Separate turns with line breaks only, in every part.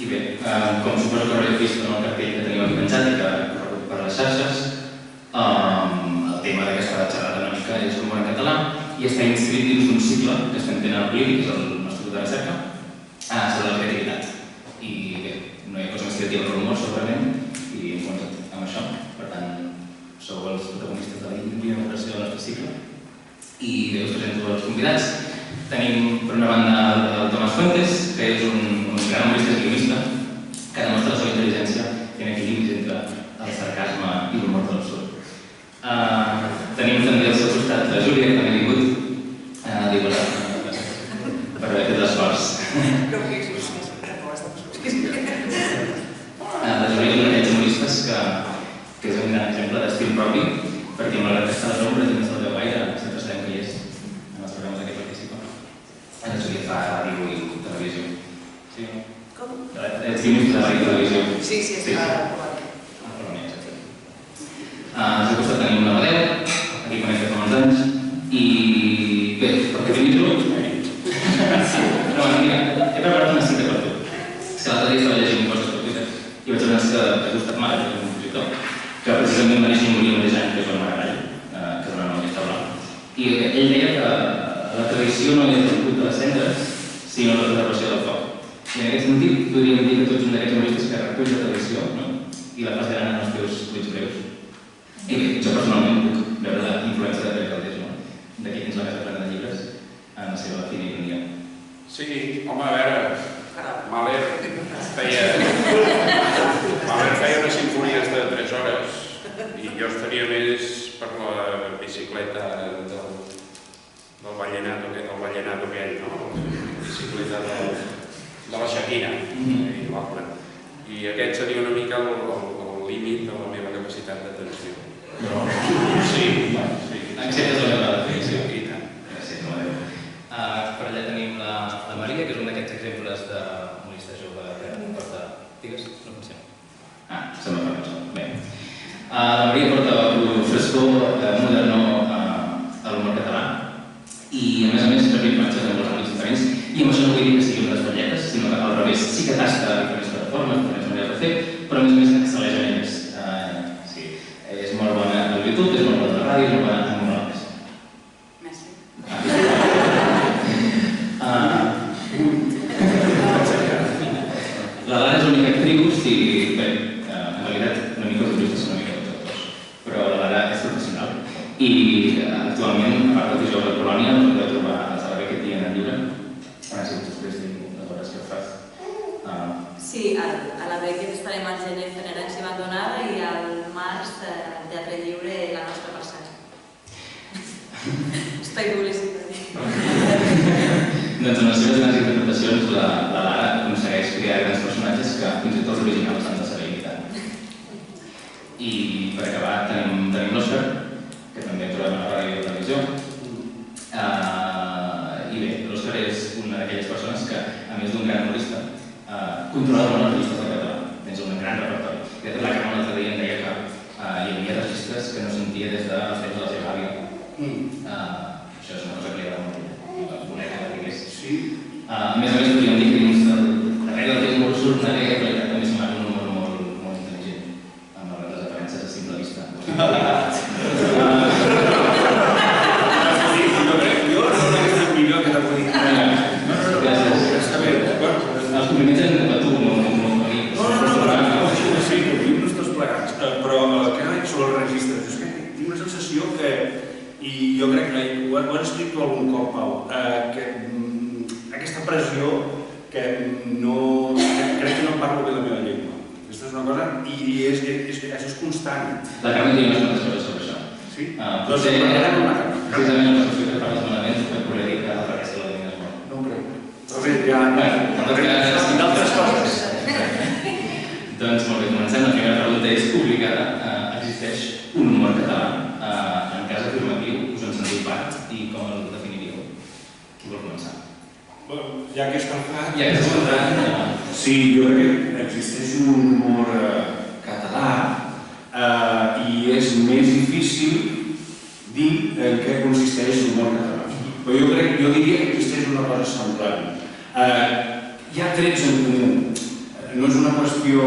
I bé, com suposo que haureu vist en el cartell que tenim aquí penjat i que ha corregut per les xarxes, el tema d'aquesta xerrada una mica és l'humor en català i està inscrit dins d'un cicle que estem fent al PLIB, que és el nostre grup de recerca, sobre la creativitat. I bé, no hi ha cosa més creativa que l'humor, segurament, i hem començat amb això. Per tant, sou els protagonistes de la inauguració del nostre cicle. I bé, us presento els convidats. Tenim, per una banda, el Tomàs Fuentes, que és un gran humorista i guionista que demostra la seva intel·ligència fent equilibris entre el sarcasme i l'humor de l'absurd. Tenim també al seu costat la Júlia, que també ha vingut per haver fet l'esforç. La Júlia és un d'aquells humoristes que és un gran exemple d'estil propi, perquè malgrat que està a les ombres i no se'l veu gaire, sempre sabem que hi és en els programes en què participa. La Júlia fa ràdio i televisió. Sí, no? Com? Ets guionista de ràdio i televisió.
Sí, és clar.
Al seu costat tenim l'Amadeu, aquí conec fa molts anys, i bé, per definir-lo... No, mira, he preparat una cita per tu. És que l'altre dia estava llegint coses per Twitter i vaig veure que Gustav Mahler, que és un compositor, que precisament va néixer i morir el mateix any que Joan Maragall, que és una noia blanca. I ell deia que la tradició no és el culte de les cendres, sinó la preservació del foc. I en aquest sentit podríem dir que tu ets un d'aquests humoristes que recull la tradició, no? I la fas gran en els teus tuits breus. I bé, jo personalment puc veure la influència de Pere Caldés, no? D'aquí tens la casa plena de llibres en la seva fina ironia.
Sí, home, a veure, Mahler feia unes sinfonies de 3 hores i jo estaria més per la bicicleta del Vallenato aquell, no? La bicicleta de la Shakira i l'altre. I aquest seria una mica el límit de la meva capacitat d'atenció. Sí.
Acceptes la meva definició. I tant. Gràcies, Amadeu. Per allà tenim la Maria, que és un d'aquests exemples d'humorista jove que porta... Digues? No funciona. Sembla que no. Bé. La Maria porta un frescor modernó a l'humor català i, a més, per imatges en molts àmbits diferents. I amb això no vull dir que sigui una desvetlletes, sinó que al revés sí que tasta diferents plataformes, diferents maneres de fer, però a més excel·leix en elles. És molt bona al YouTube, és molt bona a la ràdio, és molt bona en monòlegs.
Merci.
La Lara és l'única actriu, sí, bé, en realitat una mica els humoristes són una mica tots actors, però la Lara és professional i actualment, a part del Dijous de Colònia, us podeu trobar a la sala aquest dia en el llibre. Ara sí, després tinc les hores que fas.
Sí, a la Beckett estarem al gener fent Herència Abandonada i al març al Teatre Lliure La Nostra Passatge. Espai publicitari.
Doncs en les seves grans interpretacions la Lara aconsegueix crear grans personatges que fins i tot els originals han de saber imitar. I per acabar tenim l'Òscar, que també trobem a la ràdio i la televisió. I bé, l'Òscar és una d'aquelles persones que, a més d'un gran humorista, controla molt les llistes del català. Tens un gran repertori. De fet, la Carme l'altre dia em deia que hi havia registres que no sentia des dels temps de la seva àvia. Això és una cosa que li agrada molt, voler que la digués. A més, podríem dir que dins darrere del humor surt una idea que també sembla un humor molt intel·ligent, amb les aparences a simple vista.
Jo no estic millor que la política.
Els compliments eren de tu, no a mi.
Sí, que vivim tots plegats. Però que no sobre els registres, és que tinc una sensació que, i jo crec que ho has escrit tu algun cop, Pau, que aquesta pressió que crec que no parlo bé la meva llengua. Aquesta és una cosa, i això és constant.
La Carme tenia unes quantes coses sobre això.
Sí?
Potser precisament la qüestió que parles malament per poder dir que la resta la tenies molt.
No ho crec. Però bé, ja... d'altres coses.
Doncs molt bé, comencem. La primera pregunta és obligada. Existeix un humor català? En cas afirmatiu, us en sentiu part i com el definiríeu? Qui vol començar?
Ja que és calfat...
Ja que és calfat...
Sí, jo crec que existeix un humor català i és més difícil dir en què consisteix l'humor català. Però jo diria que existeix una cosa semblant. Hi ha trets en comú. no és una qüestió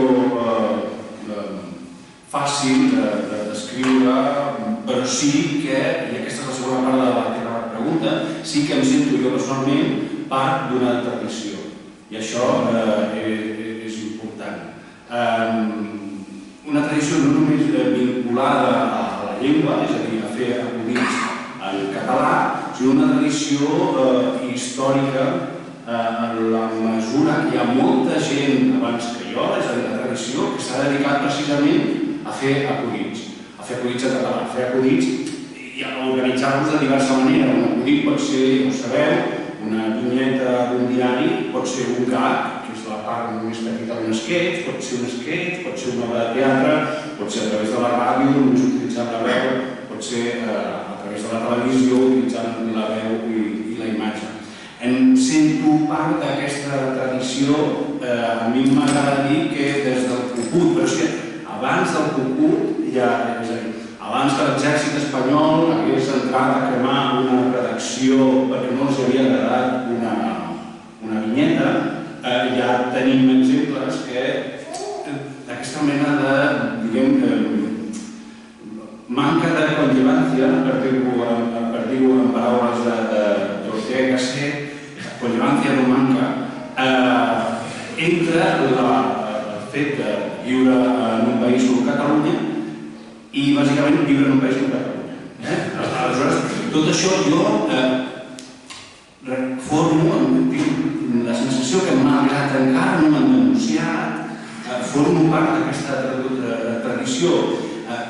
fàcil de descriure, però sí que, i aquesta és la segona part de la teva pregunta, sí que em sento jo personalment part d'una tradició. I això és important. Una tradició no només vinculada a la llengua, és a dir, a fer acudits en català, sinó una tradició històrica en la mesura que hi ha molta gent abans que jo, és a dir, la tradició que s'ha dedicat precisament a fer acudits en català, a fer acudits i a organitzar-los de diversa manera. Un acudit pot ser, ho sabeu, una vinyeta d'un diari, pot ser un gag, que és la part més petita d'un sketch, pot ser un sketch, pot ser una obra de teatre, pot ser a través de la ràdio, només utilitzant la veu, pot ser a través de la televisió, utilitzant la veu i la imatge. Em sento part d'aquesta tradició, a mi m'agrada dir que des del cucut, però és que abans del cucut, és a dir, abans que l'exèrcit espanyol hagués entrat a cremar una redacció perquè no els havia agradat una vinyeta, ja tenim exemples que d'aquesta mena de, diguem, manca de conllevància, per dir-ho en paraules d'Ortega y Gasset, conllevància no manca, entre el fet de viure en un país com Catalunya i bàsicament viure en un país com Catalunya. Aleshores, tot això jo formo, tinc la sensació que malgrat encara no m'han denunciat, formo part d'aquesta tradició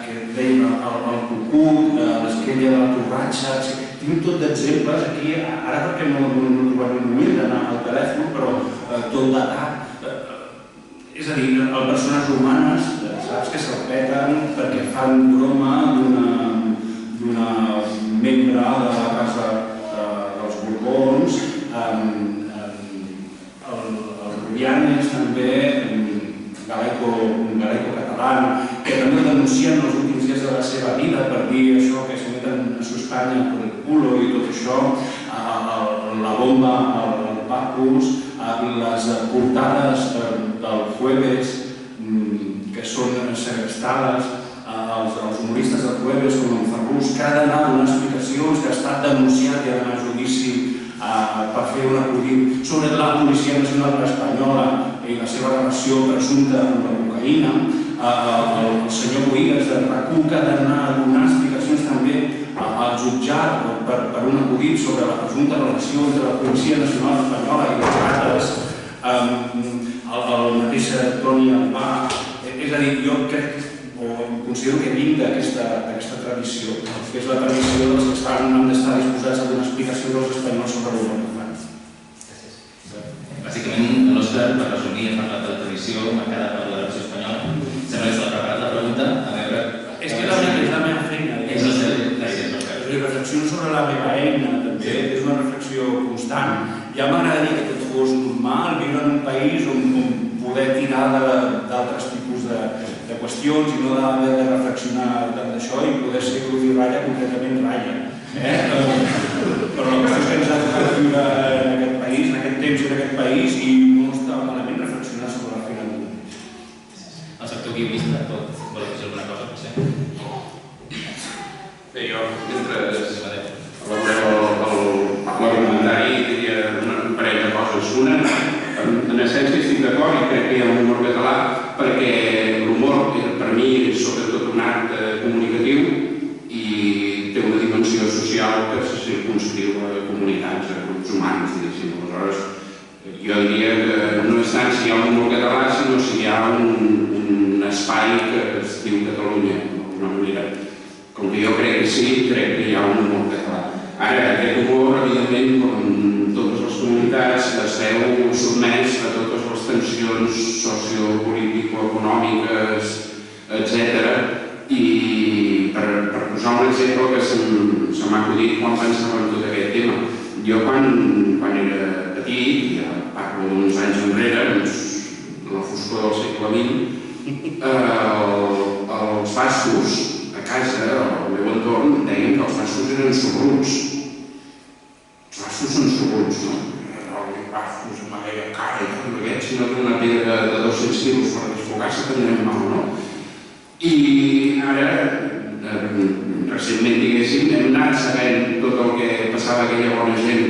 que dèiem el cucut, l'esquella de la torratxa, tinc tot d'exemples aquí, ara perquè no he trobat un moment d'anar al telèfon, però tot datat. És a dir, les persones humanes, saps que se'l peten perquè fan broma d'una membre de la casa dels Borbons, el Rubianes també, galeco-català, que també el denuncien els últims dies de la seva vida per dir això, que se meten a su Espanya por el culo i tot això, la bomba, el Pacus, les portades del Jueves que són segrestades, els humoristes del Jueves com en Ferrús, que ha d'anar a donar explicacions, que ha estat denunciat i ha d'anar a judici per fer un acudit sobre la Policia Nacional Espanyola i la seva relació presumpta amb la cocaïna, el senyor Boïgues de RAC1 que ha d'anar a donar explicacions també al jutjat per un acudit sobre la presumpta relació entre la Policia Nacional Espanyola i les rates, el mateix Toni Albà. És a dir, jo crec, o considero que vinc d'aquesta tradició, que és la tradició dels que han d'estar disposats a donar explicacions als espanyols sobre l'humor que fan.
Bàsicament, el nostre, per resumir, ha parlat de la tradició, m'ha quedat per la versió espanyola. Sembla que s'ha preparat la pregunta, a veure...
És que és la meva feina. Les reflexions sobre la meva eina, també, és una reflexió constant. Ja m'agradaria que tot fos normal, viure en un país on poder tirar d'altres tipus de qüestions i no haver de reflexionar tant d'això i poder ser cruz i ratlla, concretament ratlla. Però la qüestió és que ens ha tocat viure en aquest país, en aquest temps i en aquest país i no està malament reflexionar sobre la feina d'un país.
El sector guionista pot voler fer alguna cosa, potser?
Bé, jo, mentre elaborem l'argumentari, diria un parell de coses. Una, en essència estic d'acord i crec que hi ha un humor català perquè l'humor, per mi, és sobretot un art comunicatiu i té una dimensió social que se circumscriu a comunitats, a grups humans, diguéssim. Aleshores, jo diria que no és tant si hi ha un humor català, sinó si hi ha un espai que es diu Catalunya, d'alguna manera. Com que jo crec que sí, crec que hi ha un humor català. Ara, aquest humor, evidentment, com totes les comunitats, es veu sotmès a totes les tensions sociopolítico-econòmiques, etc. I per posar un exemple que se m'ha acudit quan pensava en tot aquest tema. Jo quan era petit, ja parlo d'uns anys enrere, la foscor del segle XX, els bascos a casa, al meu entorn, deien que els bascos eren sorruts. Els bascos són sorruts, no? Els bascos amb aquella cara perquè si no té una pedra de 200 quilos per desfogar-se tindrem mal, no? I ara, recentment, diguéssim, hem anat sabent tot el que passava aquella bona gent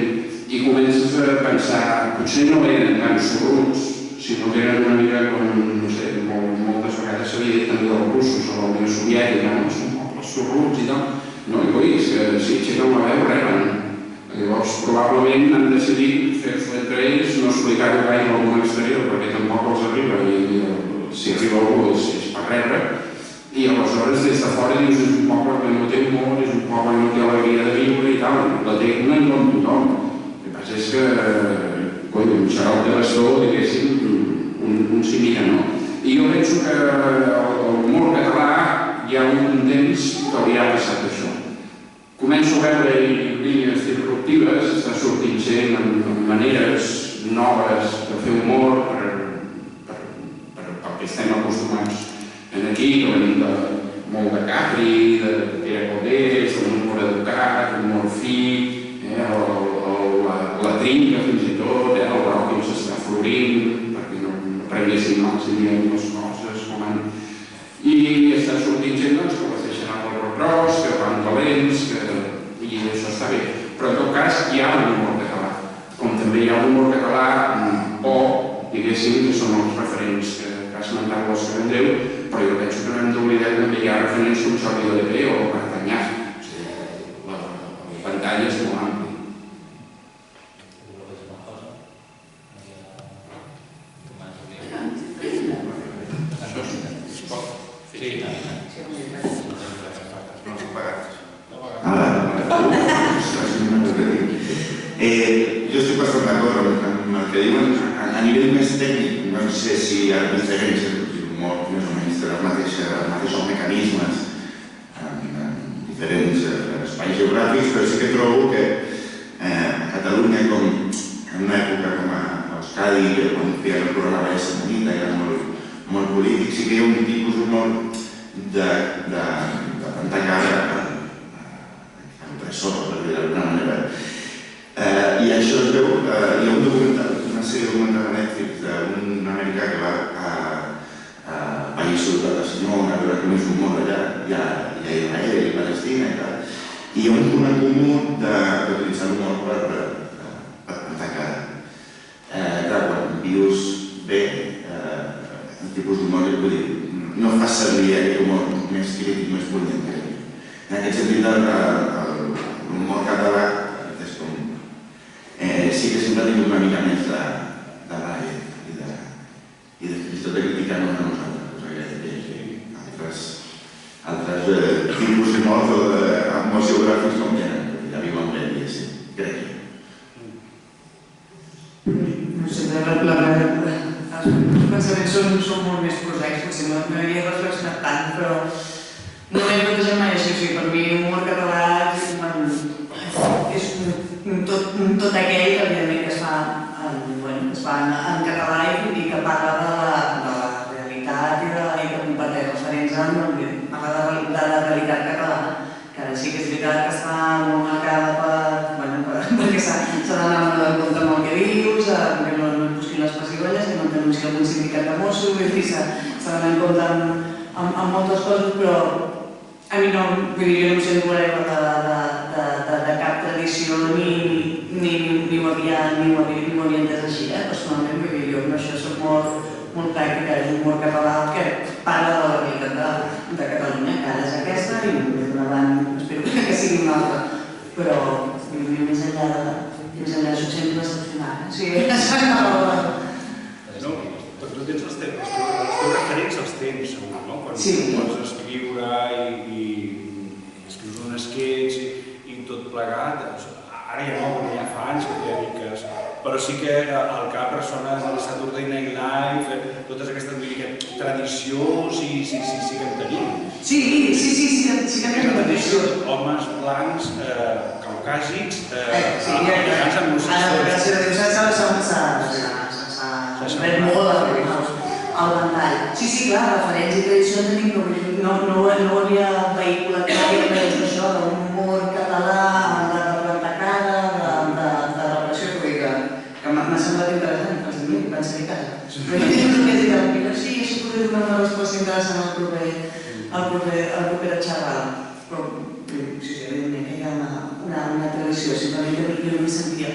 i comences a pensar, potser no eren tan sorruts, sinó que eren una mica com, no sé, moltes vegades s'havia dit també dels russos o la Unió Soviètica, no? Són pobles sorruts i tal. No, i és que si aixequen la veu reben. Llavors, probablement han decidit fer-se entre ells, no explicar-ho gaire al món exterior, perquè tampoc els arriba, i si arriba algú és per rebre. I aleshores, des de fora, dius, és un poble que no té humor, és un poble que no té alegria de viure i tal. La té com tothom. El que passa és que, un xarop de bastó, diguéssim, un s'hi mira, no? I jo penso que l'humor català hi ha un temps que li ha passat això. Començo a veure línies disruptives, està sortint gent amb maneres noves de fer humor perquè estem acostumats aquí, que venim molt de Capri, de Pere Calders, d'un humor educat, un humor fi, la trinca fins i tot, el rock s'està florint, perquè no prenguéssim mal si diem les coses com han... I està sortint gent que les deixen amb el rock gros, que van valents, i això està bé. Però en tot cas hi ha un humor català, com també hi ha un humor català o, diguéssim, que són els referents que ha esmentat l'Òscar Andreu, però jo penso que no hem d'oblidar que també hi ha referents com Jordi de Lepé o Pertanyà. El pantall és molt ampli.
Jo estic bastant d'acord amb el que diuen. A nivell més tècnic, no sé si hi ha diferències, molt més o menys té els mateixos mecanismes en diferents espais geogràfics, però sí que trobo que a Catalunya, com en una època com a Euskadi, quan feia el programa de Setmanita, era molt polític, sí que hi ha un tipus d'humor de tanta cara opressor, per dir d'alguna manera. I això es veu, hi ha un documental, una sèrie documental a Netflix d'un americà que va a països de la Senyora, a veure com és l'humor allà, hi ha Israel i Palestina i tal, i hi ha un punt en comú d'utilitzar l'humor per plantar cara. Clar, quan vius bé, el tipus d'humor, no fas servir aquell humor més crític, més punyent. En aquest sentit, l'humor català sí que sempre ha tingut una mica més de ràbia i de fins i tot de criticar-nos a nosaltres, cosa que altres tipus d'humors o d'humors geogràfics com tenen, ja viuen bé, crec jo.
No sé, els pensaments són molt més prosaics, potser no hi havia reflexionat tant, però no m'he plantejat mai així. O sigui, per mi l'humor català és tot aquell, evidentment, que es fa en català i que parla de la realitat i que comparteix referents amb parla de la realitat catalana, que ara sí que és veritat que està molt marcada perquè s'ha d'anar en compte amb el que dius, que no et busquin les pessigolles, que no et denuncia algun sindicat de Mossos, s'ha d'anar en compte amb moltes coses, però a mi no, vull dir, jo no em sento de cap tradició ni ho havia entès així, personalment, vull dir, jo amb això soc molt pràctica, és un humor català que parla de la realitat de Catalunya, que ara és aquesta i més endavant espero que sigui una altra, però més enllà d'això sempre excepcional, o sigui,
Tu tens els teus referents als temps, segur, no? Quan pots escriure i escrius un sketch i tot plegat, ara ja no, perquè ja fa anys que té miques, però sí que al cap ressona el Saturday Night Live, totes aquestes tradicions sí que en tenim.
Sí que tenim tradicions.
Homes blancs, caucàsics,
americans amb nocions. S'ha fet molt al ventall. Sí, clar, referents i tradicions tenim, no ho havia vehiculat gaire, però és això, d'un humor català, de plantar cara, de relació, que m'ha semblat interessant, pensaria que però jo tinc el que dir al llibre, sí, això podria donar una resposta interessant al proper xerrada. Però, sí, evidentment, hi ha una tradició, simplement que jo em sentia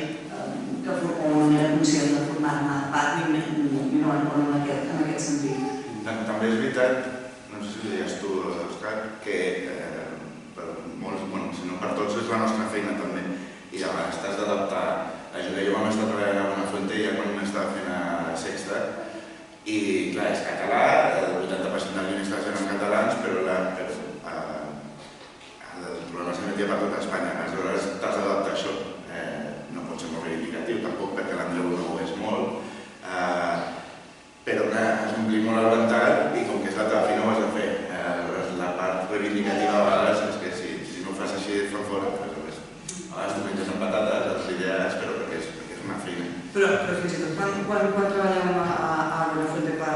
o no era conscient de formar-me part i no en aquest sentit.
També és veritat, no sé si ho deies tu, Òscar, que per molts, si no per tots, és la nostra feina també. I de vegades t'has d'adaptar. Jo vam estar treballant a Buenafuente i ja quan m'estava fent a Sexta, i clar, és català, el 80% dels guionistes eren catalans, però el programa s'emetia per tota Espanya. Aleshores t'has d'adaptar a això. No pot ser molt reivindicatiu tampoc, perquè l'Andreu no ho és molt. Però has d'omplir molt el ventall i com que és la teva feina ho has de fer. La part reivindicativa a vegades és que si no ho fas així et fan fora. A vegades t'ho menges amb patates, les idees, però perquè és una feina.
Però fins i tot quan treballàvem a Buenafuente per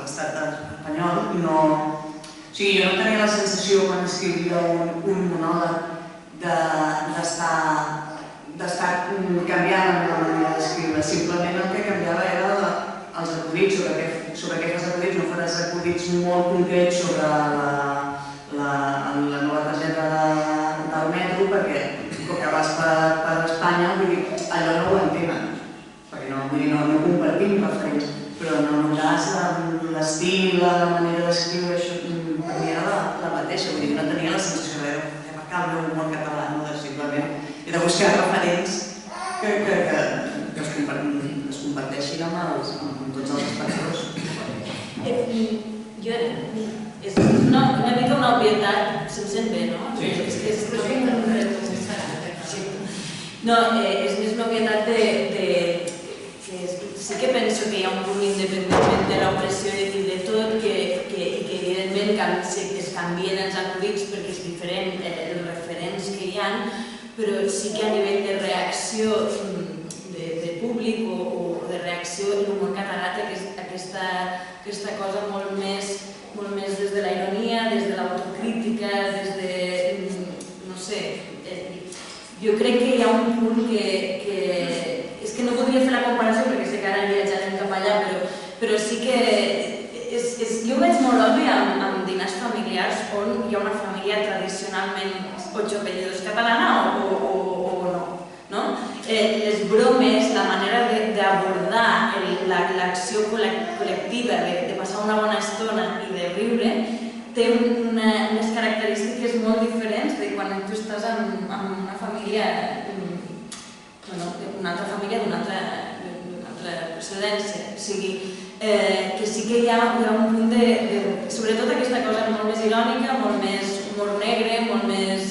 l'estat espanyol, o sigui, jo no tenia la sensació quan escrivia un monòleg d'estar canviant la manera d'escriure. Simplement el que canviava era els acudits, sobre què fas acudits. No faràs acudits molt concrets sobre la nova targeta del metro, perquè com que vas per Espanya, allò no ho entenen, perquè no compartim referents, però en el cas l'estil, la manera d'escriure, això per mi era la mateixa, vull dir, no tenia la sensació de el meu humor català, simplement he de buscar referents que es comparteixin amb tots els espectadors.
És una mica una obvietat, se'm sent bé, no?
Sí.
No, és més una obvietat que sí que penso que hi ha un punt independentment de l'opressió i de tot, que evidentment es canvien els acudits perquè és diferent els referents que hi ha, però sí que a nivell de reacció de públic o de reacció l'humor català té aquesta cosa molt més des de la ironia, des de l'autocrítica, des de... no sé... Jo crec que hi ha un punt que... És que no podria fer la comparació perquè sé que ara viatjarem cap allà, però sí que... Jo ho veig molt obvi amb dinars familiars on hi ha una família tradicionalment 8 apellidos catalana o no. Les bromes, la manera d'abordar l'acció col·lectiva, de passar una bona estona i de riure, té unes característiques molt diferents de quan tu estàs amb una família, una altra família d'una altra procedència. O sigui, que sí que hi ha un punt de... Sobretot aquesta cosa molt més irònica, molt més humor negre, molt més...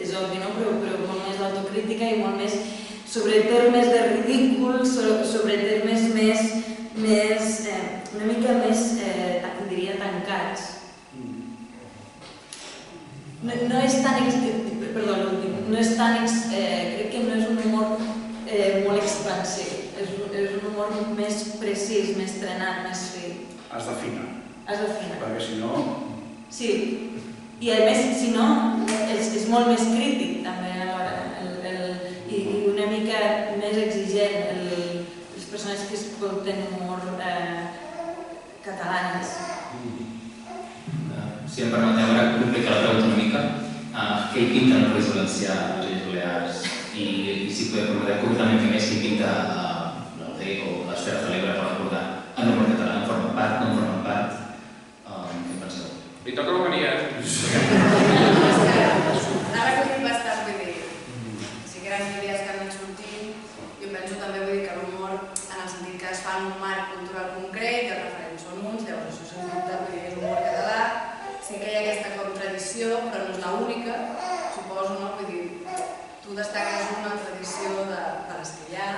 és obvi, no? Però molt més d'autocrítica i molt més sobre termes de ridícul, sobre termes més... una mica més, diria, tancats. No és tan... Perdó, no és tan... Crec que no és un humor molt expansiu. És un humor més precís, més trenat, més fi.
Has d'afinar.
Has d'afinar.
Perquè si no...
Sí. I a més, si no, és molt més crític també alhora. I una mica més exigent les persones que escolten humor catalanes.
Si em permeteu ara complicar la pregunta una mica, què hi pinta en el País Valencià, a les Illes Balears, i si podeu permetre concretament què més hi pinta l'Alde o l'Esfera Celebra per recordar en humor català, en forma part, no en forma part, què penseu?
Li toca la Maria.
Ha recollit bastant, vull dir, sí que eren idees que han anat sortint, jo penso també, vull dir, que l'humor, en el sentit que es fa en un marc cultural concret, els referents són uns, llavors això sens dubte, vull dir, és humor català, sí que hi ha aquesta contradicció, però no és l'única, suposo, no? Vull dir, tu destaques una tradició de les que hi ha,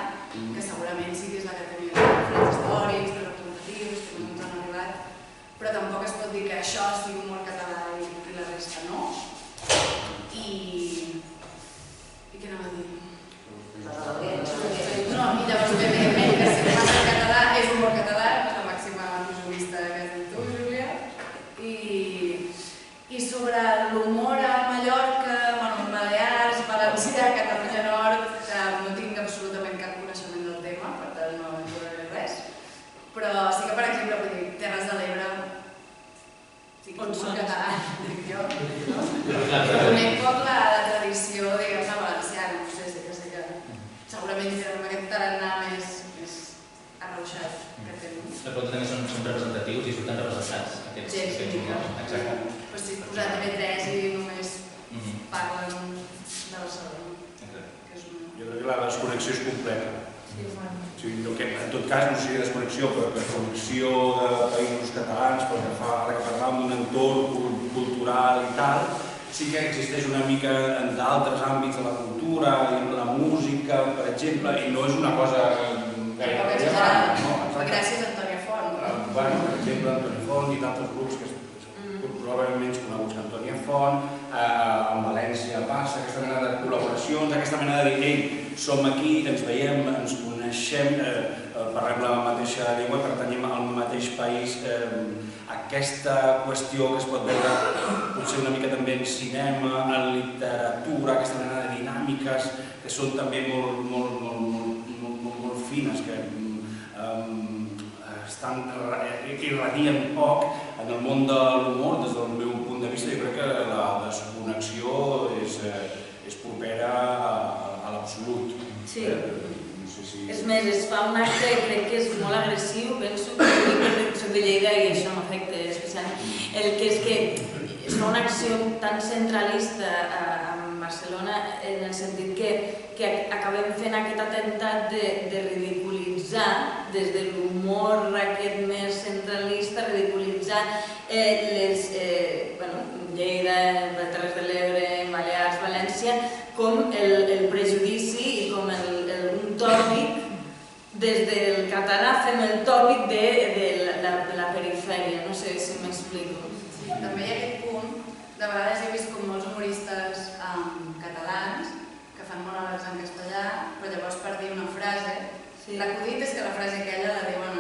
que segurament sí que és la que té més referents històrics, representatius, que no ens han arribat, però tampoc es pot dir que això sigui humor català i la resta no. I què anava a dir? No, i llavors evidentment que si passa en català és humor català, és la màxima pujolista que has dit tu, Júlia. I sobre l'humor a Mallorca, Balears, València, Catalunya Nord, no tinc absolutament cap coneixement del
però també són representatius i surten representats.
Sí,
exacte.
Però si posar TV3 i només parlen de Barcelona.
Jo crec que la desconnexió és completa. En tot cas, no sé si desconnexió, però desconnexió de països catalans, pel que fa ara que parlàvem d'un entorn cultural i tal, sí que existeix una mica en d'altres àmbits de la cultura, la música, per exemple, i no és una cosa
gaire exagerada. Gràcies a Antònia Font.
Per exemple, Antònia Font i d'altres grups que probablement menys coneguts que Antònia Font, en València passa aquesta mena de col·laboracions, aquesta mena de dir, ei, som aquí, ens veiem, ens coneixem, parlem la mateixa llengua, pertanyem al mateix país. Aquesta qüestió que es pot veure potser una mica també en cinema, en literatura, aquesta mena de dinàmiques que són també molt fines, que irradien poc en el món de l'humor. Des del meu punt de vista, jo crec que la desconnexió és propera a l'absolut.
Sí. És més, es fa un acte i crec que és molt agressiu, penso que soc de Lleida i això m'afecta especialment. El que és que es fa una acció tan centralista a Barcelona en el sentit que acabem fent aquest atemptat de ridiculitzar des de l'humor aquest més centralista, ridiculitzar Lleida, Terres de l'Ebre, Balears, València, com el prejudici i com un tòpic. Des del català fem el tòpic de la perifèria, no sé si m'explico.
També hi ha aquest punt, de vegades he vist com molts humoristes catalans que fan monòlegs en castellà, però llavors per dir una frase, l'acudit és que la frase aquella la diuen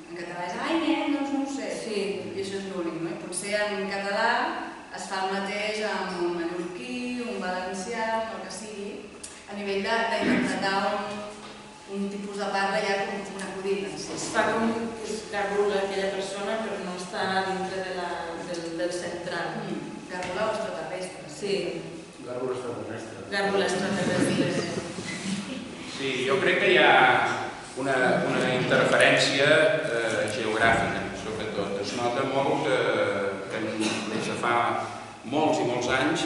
en català, és ai nen, doncs no ho sé, i això és l'únic, no? I potser en català es fa el mateix amb un mallorquí, un valencià, el que sigui, a nivell d'interpretar un tipus de parla ja com un acudit en si.
Es fa com que es garbula aquella persona però no està dintre del central.
Garbula o extraterrestre.
Sí.
Garbula extraterrestre.
Garbula extraterrestre.
Sí, jo crec que hi ha una interferència geogràfica, sobretot. Es nota molt que des de fa molts i molts anys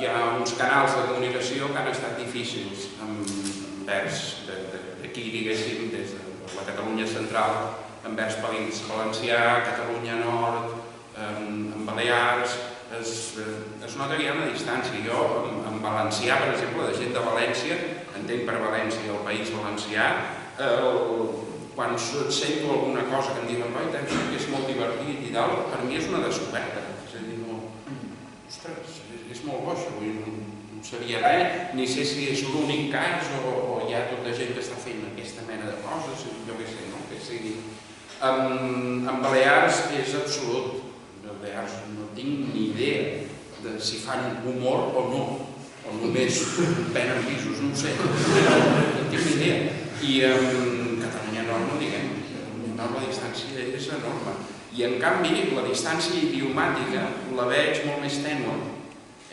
hi ha uns canals de comunicació que han estat difícils envers d'aquí, diguéssim, des de la Catalunya central, envers País Valencià, Catalunya Nord, en Balears. Es nota que hi ha una distància. Jo, en valencià, per exemple, de gent de València, entenc per València el País Valencià, quan sento alguna cosa que em diuen oi, penso que és molt divertit i tal, per mi és una descoberta. És a dir, ostres, és molt boix, no sabia res, ni sé si és l'únic cas o hi ha tota gent que està fent aquesta mena de coses, jo què sé, no? Que sigui. En Balears és absolut. En Balears no tinc ni idea de si fan humor o no, o només venen pisos, no ho sé, no tinc ni idea. I en Catalunya Nord no diguem, la distància és enorme. I en canvi, la distància idiomàtica la veig molt més tènue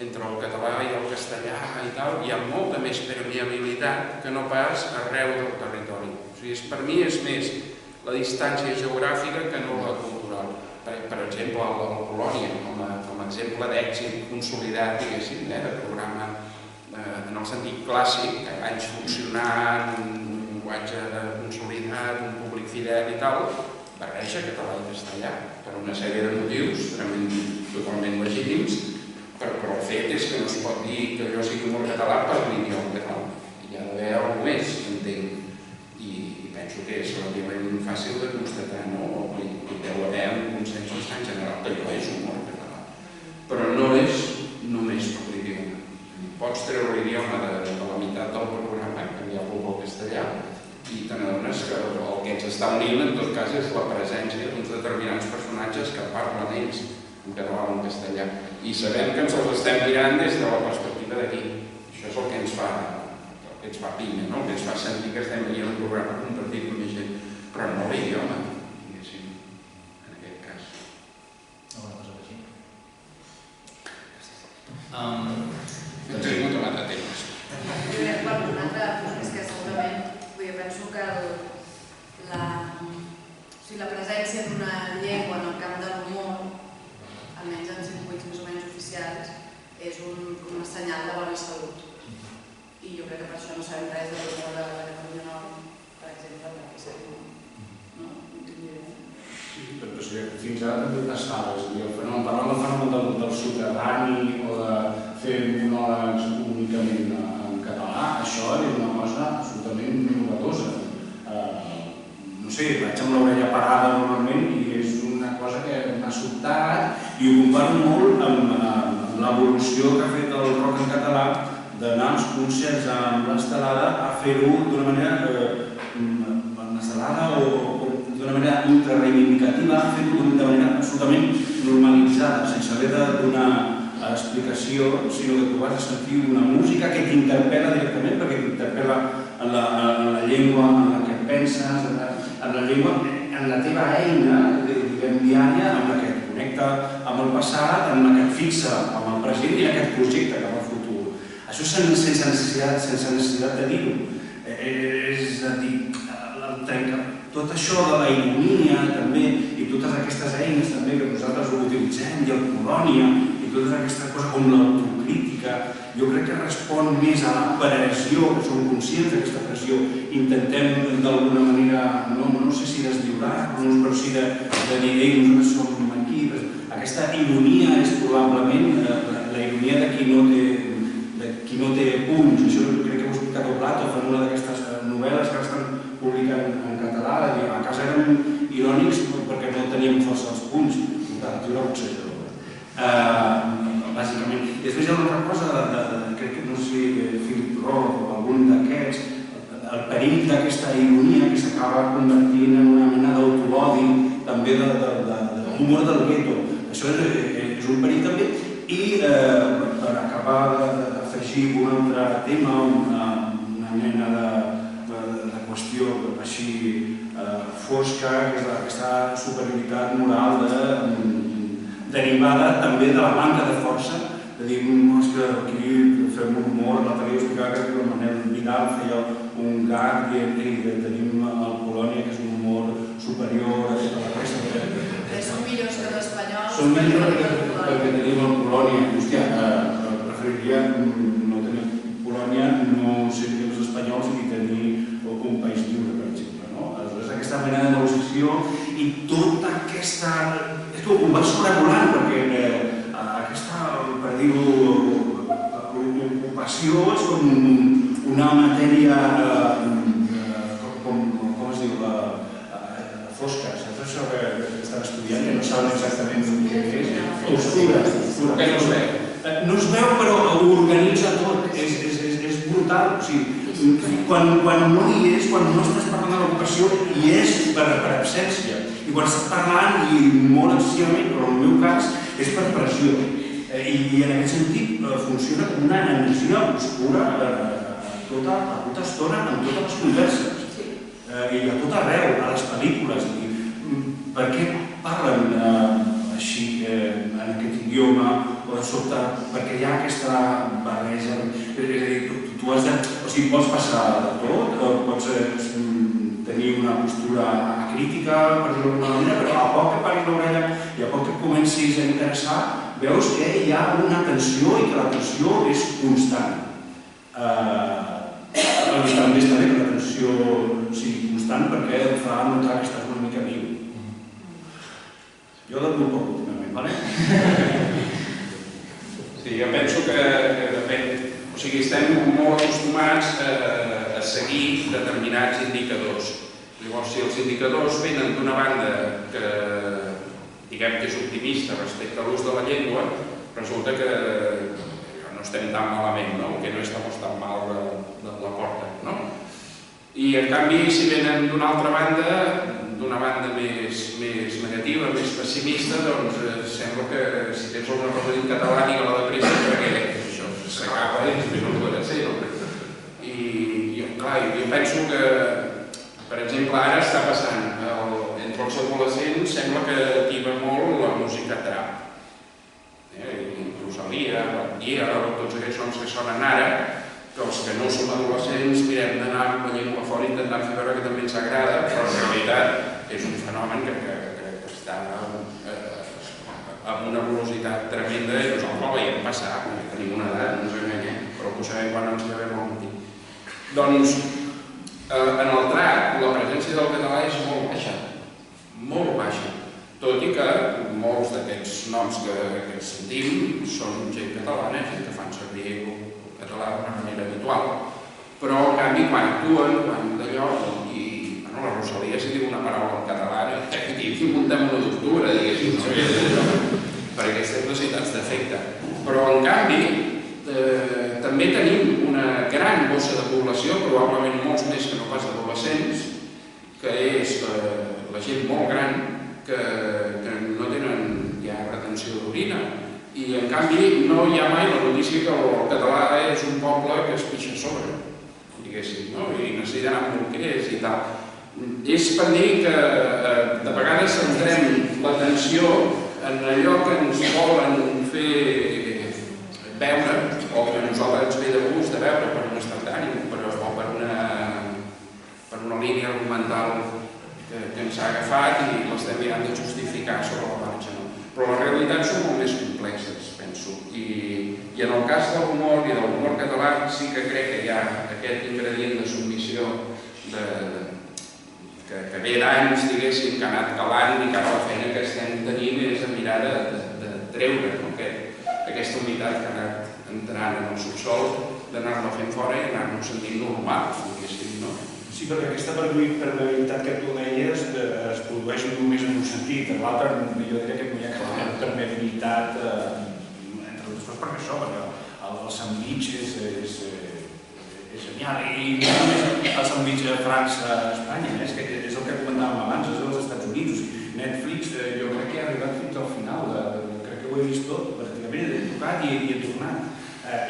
entre el català i el castellà i tal, hi ha molta més permeabilitat que no pas arreu del territori. O sigui, per mi és més la distància geogràfica que no la cultural. Per exemple, el Polònia, com a exemple d'èxit consolidat, diguéssim, de programa en el sentit clàssic, anys funcionant, un llenguatge consolidat, un públic fidel i tal, barreja català i castellà per una sèrie de motius totalment legítims, però el fet és que no es pot dir que allò sigui molt català per l'idioma català. Hi ha d'haver alguna més, entenc, i penso que és relativament fàcil de constatar, no? Hi deu haver un consens bastant general que allò és humor català. Però no és només per l'idioma. Pots treure l'idioma de la meitat del programa, canviar-lo pel castellà, i te n'adones que el que ens està unint en tot cas és la presència d'uns determinats personatges que parlen ells en català o en castellà. I sabem que ens els estem mirant des de la perspectiva d'aquí. Això és el que ens fa pinya, el que ens fa sentir que estem veient un programa compartit amb gent, però no l'idioma, diguéssim, en aquest cas.
Alguna cosa per aquí?
Ens hem tomat a temps.
Un altre punt és que segurament, jo penso que la presència d'una llengua en el camp de l'humor, almenys en circuits més o menys oficials, és un senyal de bona salut. I jo crec que per això no sabem res de l'humor de la Catalunya Nord, per exemple, perquè sabem, no? No tinc idea.
Sí, però fins ara també passava, parlant del fenomen del soterrani o de fer monòlegs únicament en català, això és una cosa absolutament innovadora. No sé, vaig amb l'orella parada normalment i és una cosa que m'ha sobtat i ho comparo molt amb l'evolució que ha fet el rock en català d'anar als concerts amb l'estelada a fer-ho d'una manera d'una manera ultra reivindicativa, fer-ho d'una manera absolutament normalitzada, sense haver de donar explicació, sinó que tu vas a sentir una música que t'interpel·la directament, perquè t'interpel·la en la llengua en la que penses, en la llengua, en la teva eina diària, amb la que et connecta amb el passat, amb la que et fixa amb el present i aquest projecte cap al futur. Això sense necessitat de dir-ho. És a dir, tot això de la ironia també i totes aquestes eines també que nosaltres utilitzem i el Polònia i totes aquestes coses com l'autocrítica, jo crec que respon més a la pressió, que som conscients d'aquesta pressió, intentem d'alguna manera, no sé si deslliurar-nos, però sí de dir, ei, nosaltres som aquí. Aquesta ironia és probablement la ironia de qui no té punts. Això crec que ho ha explicat el Plató en una d'aquestes novel·les que estan publicant en català, de dir, a casa érem irònics perquè no teníem força als punts, literatura boxejadora. Bàsicament. I després hi ha una altra cosa, crec que no sé si Philip Roth o algun d'aquests, el perill d'aquesta ironia que s'acaba convertint en una mena d'autoodi, també de l'humor del gueto. Això és un perill també. I per acabar d'afegir un altre tema, una mena de qüestió així fosca, que és aquesta superioritat moral derivada també de la manca de força, de dir, és que aquí fem un humor, l'altre dia explicava que el Manel Vidal feia un gag dient que tenim al Polònia, que és un humor superior a tota la resta.
Són millors que l'espanyol.
Són millors que tenim al Polònia. Hòstia, preferiria no tenir Polònia, no ser els espanyols i tenir un país lliure, per exemple. Aleshores, aquesta mena de negociació i tota aquesta... És que ho va sobrevolant, perquè aquesta, per dir-ho, ocupació és com una matèria, com es diu, fosca. Saps això que estan estudiant i no saben exactament què és? Oscura.
Que no es veu.
No es veu, però ho organitza tot. És brutal. O sigui, quan no hi és, quan no estàs parlant de l'ocupació, hi és per absència. I quan estàs parlant, i molt excessivament, però en el meu cas, és per pressió. I en aquest sentit funciona com una energia obscura tota la puta estona en totes les converses. I a tot arreu, a les pel·lícules. Per què parlen així en aquest idioma o de sobte? Perquè hi ha aquesta barreja. Tu has de... O sigui, pots passar de tot, pots tenir una postura crítica, per dir-ho d'alguna manera, però a poc que paris l'orella i a poc que comencis a interessar, veus que hi ha una tensió i que la tensió és constant. També està bé que la tensió sigui constant perquè et fa notar que estàs una mica viu. Jo dormo poc últimament, vale?
Sí, jo penso que depèn. O sigui, estem molt acostumats a seguir determinats indicadors. Llavors, si els indicadors venen d'una banda que diguem que és optimista respecte a l'ús de la llengua, resulta que no estem tan malament, que no estamos tan mal de la porta. I en canvi, si venen d'una altra banda, d'una banda més negativa, més pessimista, doncs sembla que si tens alguna cosa en català, digue-la de pressa, perquè això s'acaba i després no podrà ser. I clar, jo penso que, per exemple, ara està passant, entre els adolescents sembla que ativa molt la música trap. Rosalia, Batia, tots aquests sons que sonen ara, que els que no som adolescents mirem d'anar amb la llengua fora intentant fer veure que també ens agrada, però en realitat és un fenomen fenomen que està amb una velocitat tremenda i nosaltres el veiem passar, perquè tenim una edat, no ens enganyem, però ho sabem quan ens llevem al matí. Doncs, en el trac, la presència del català és molt baixa, tot i que molts d'aquests noms que sentim són gent catalana, gent que fan servir el català d'una manera habitual, però en canvi quan actuen, quan d'allò, i la Rosalia si diu una paraula en català, aquí muntem una doctora, diguéssim, per aquestes necessitats d'efecte. Però en canvi, també tenim una gran bossa de població, probablement molts més que no pas adolescents, que és la gent molt gran que no tenen ja retenció d'orina. I en canvi no hi ha mai la notícia que el català és un poble que es pixa a sobre, diguéssim, i necessita anar amb bolquers i tal. És per dir que de vegades centrem l'atenció en allò que ens volen fer veure, o que a nosaltres ens ve de gust de veure per un estat d'ànim o per una línia argumental que ens ha agafat i l'estem mirant de justificar sobre la marxa. Però les realitats són molt més complexes, penso. I en el cas de l'humor i de l'humor català sí que crec que hi ha aquest ingredient de submissió que ve d'anys, diguéssim, que ha anat calant i que ara la feina que estem tenint és a mirar de treure aquesta unitat que ha anat entrant en el subsol, d'anar-la fent fora i anar-nos sentint normals, diguéssim, no?
Sí, perquè aquesta permeabilitat que tu deies es produeix només en un sentit, en l'altre jo diria que no hi ha cap permeabilitat entre altres coses perquè això, perquè el sandwich és genial i no només el sandwich a França-Espanya, és el que comentàvem abans, és dels Estats Units. Netflix jo crec que ha arribat fins al final, crec que ho he vist tot, pràcticament, he tocat i he tornat.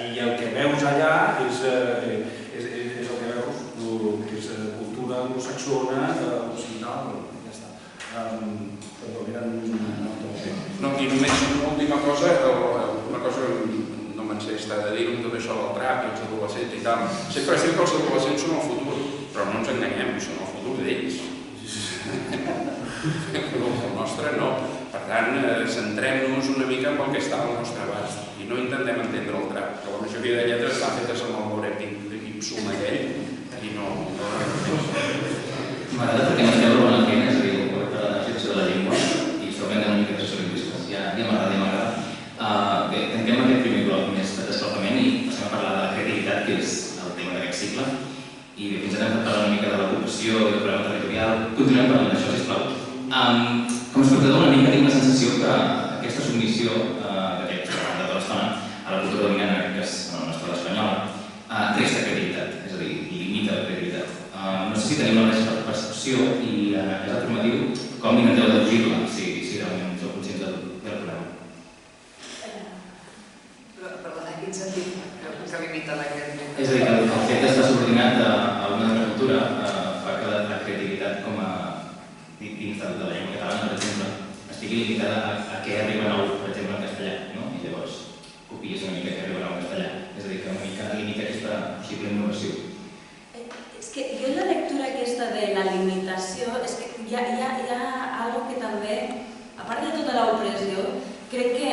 I el que veus allà és el que veus, que és cultura anglosaxona, occidental, ja està. Perdó, era només una altra.
No, i només una última cosa, una cosa no me'n sé, està de dir-ho amb tot això del trap i els adolescents i tal. Sempre es diu que els adolescents són el futur, però no ens enganyem, són el futur d'ells. El nostre no. Per tant, centrem-nos una mica en el que està al nostre abast i no intentem entendre el trap, que la majoria de lletres estan fetes amb el morèpic de Gibson aquell i no...
M'agrada perquè no esteu robant la feina, és a dir, el correcte de la situació de la llengua i segurament una mica de sociolingüistes. Ja m'agrada. Bé, tanquem aquest primer bloc més de desplacament i passem a parlar de la creativitat, que és el tema d'aquest cicle. I bé, fins ara hem parlat una mica de l'ocupació i del problema territorial. Continuem parlant d'això, sisplau. Com a espectador, una mica tinc la sensació que aquesta submissió d'aquest de tota l'estona a la cultura dominant, que és la nostra espanyola, resta creativitat, és a dir, limita la creativitat. No sé si tenim la mateixa percepció i és afirmatiu com intenteu defugir-la, si realment sou conscients del problema.
Perdó, en quin sentit que limita la creativitat?
És a dir, que el fet d'estar subordinat a una altra cultura fa que la creativitat com a dins de la llengua catalana, per exemple, estigui limitada a què arriba nou, per exemple, en castellà, no? I llavors copies una mica què arriba nou en castellà. És a dir, que una mica limita aquesta possible innovació.
És que jo en la lectura aquesta de la limitació, és que hi ha algo que també, a part de tota l'opressió, crec que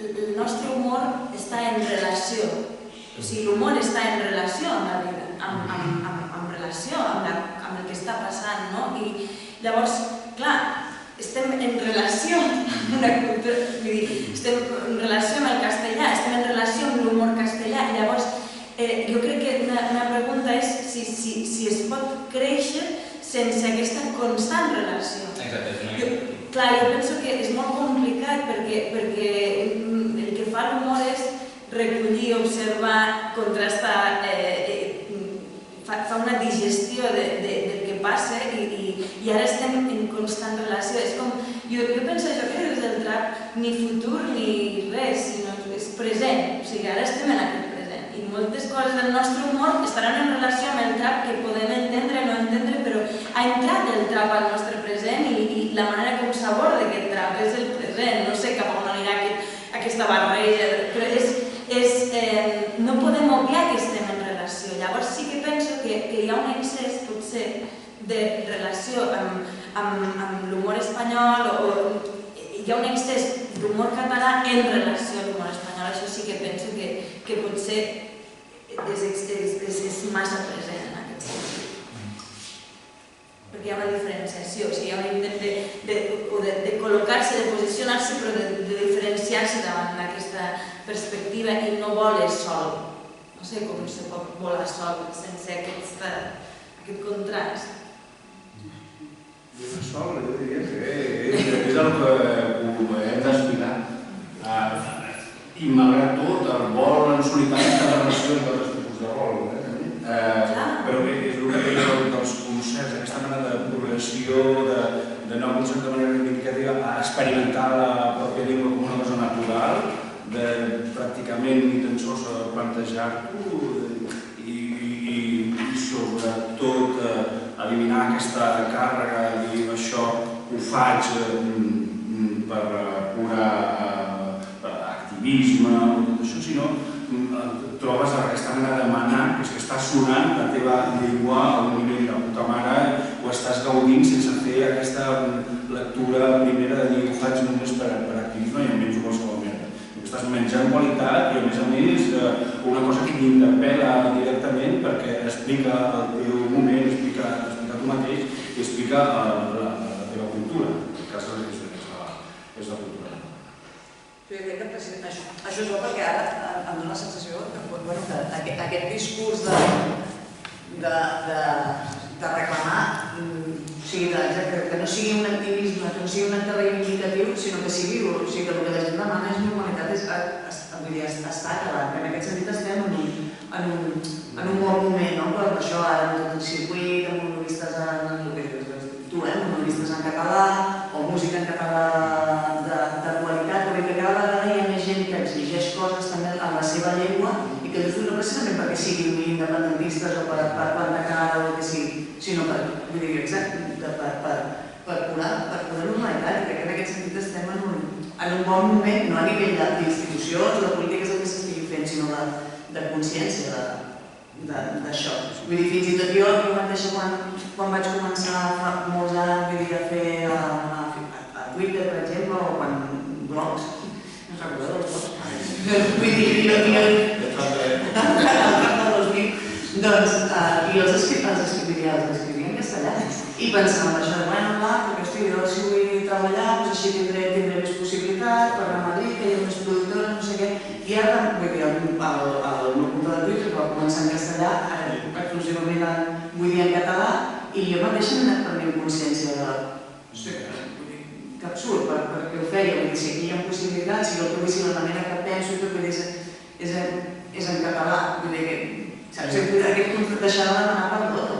el nostre humor està en relació. O sigui, l'humor està en relació amb la vida, en relació amb el que està passant, no? I llavors, clar, estem en relació amb una cultura, estem en relació amb el castellà, estem en relació amb l'humor castellà, i llavors jo crec que una pregunta és si es pot créixer sense aquesta constant relació. Clar, jo penso que és molt complicat perquè el que fa l'humor és recollir, observar, contrastar, fa una digestió del que passa i ara estem en constant relació. És com, jo penso això que des del trap ni futur ni res, sinó és present, o sigui, ara estem en aquest present i moltes coses del nostre humor estaran en relació amb el trap que podem entendre o no entendre, però ha entrat el trap al nostre present i la manera com s'aborda aquest trap és el present, no sé cap a on anirà aquesta barreja, però no podem obviar que estem en relació. Llavors sí que penso que hi ha un excés, potser, de relació relació amb l'humor espanyol, hi ha un excés d'humor català en relació a l'humor espanyol. Això sí que penso que potser és massa present en aquest sentit. Perquè hi ha una diferenciació, o sigui, hi ha un intent de col·locar-se, de posicionar-se, però de diferenciar-se davant d'aquesta perspectiva i no voler sol. No sé com se pot volar sol sense aquest contrast.
Volar sol, jo diria que és el que hem d'explicar. I malgrat tot, el vol en solitari està en relació amb altres tipus de vol. Però bé, és el que deia dels concerts, aquesta mena de progressió, de no concept de manera reivindicativa, a experimentar la pròpia llengua com una cosa natural, de pràcticament ni tan sols plantejar-ho i sobretot eliminar aquesta càrrega de dir això ho faig per pura activisme o tot això, sinó trobes aquesta mena de manar que és que està sonant la teva llengua a un nivell de puta mare, o estàs gaudint sense fer aquesta lectura primera de dir ho faig només per activisme i em menjo qualsevol merda. Estàs menjant qualitat i a més una cosa que t'interpel·la directament perquè explica el teu moment, explica tu mateix i explica la teva cultura. En aquest cas és la cultura.
Jo crec que això és bo perquè ara em dóna la sensació que aquest discurs de reclamar, que no sigui un activisme, que no sigui un acte reivindicatiu, sinó que sigui el que la gent demana és normalitat, està acabat. En aquest sentit estem en un bon moment, per això ara amb tot el circuit, amb monolistes en català, o música en català de qualitat, perquè cada vegada hi ha més gent que exigeix coses també en la seva llengua i que no precisament perquè siguin independentistes o per plantar cara o el que sigui, sinó per pura normalitat. I crec que en aquest sentit estem en un bon moment, no a nivell d'institucions o de polítiques que s'estigui fent, sinó de consciència d'això. Vull dir, fins i tot jo mateixa quan vaig començar fa molts anys a fer a Twitter, per exemple, o quan blogs, no us recordeu dels blogs? Vull dir, doncs jo els escrivia en castellà i pensava això de, perquè jo si vull treballar, així tindré més possibilitats, per anar a Madrid, que hi ha més productores, no sé què, i ara, vull dir, el meu compte de Twitter va començar en castellà, exclusivament vull dir en català, i jo mateixa m'he anat prenent consciència de, no sé què, que absurd, perquè ho feia, vull dir, si aquí hi ha possibilitats, si el que vull, si la manera que penso i tot, vull dir, és en català, vull dir que aquest concepte deixar de demanar per tot,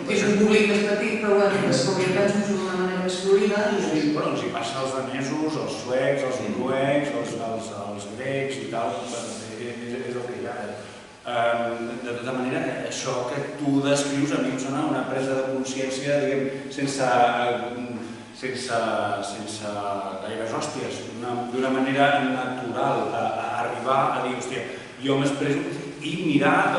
és un públic més petit, però és com jo penso d'una manera més fluida.
Els hi passa als danesos, als suecs, als noruecs, als grecs i tal, és el que hi ha. De tota manera, això que tu descrius a mi em sona una presa de consciència, diguem, sense gaires hòsties, d'una manera natural, arribar a dir, hòstia, jo m'expresso i mirar,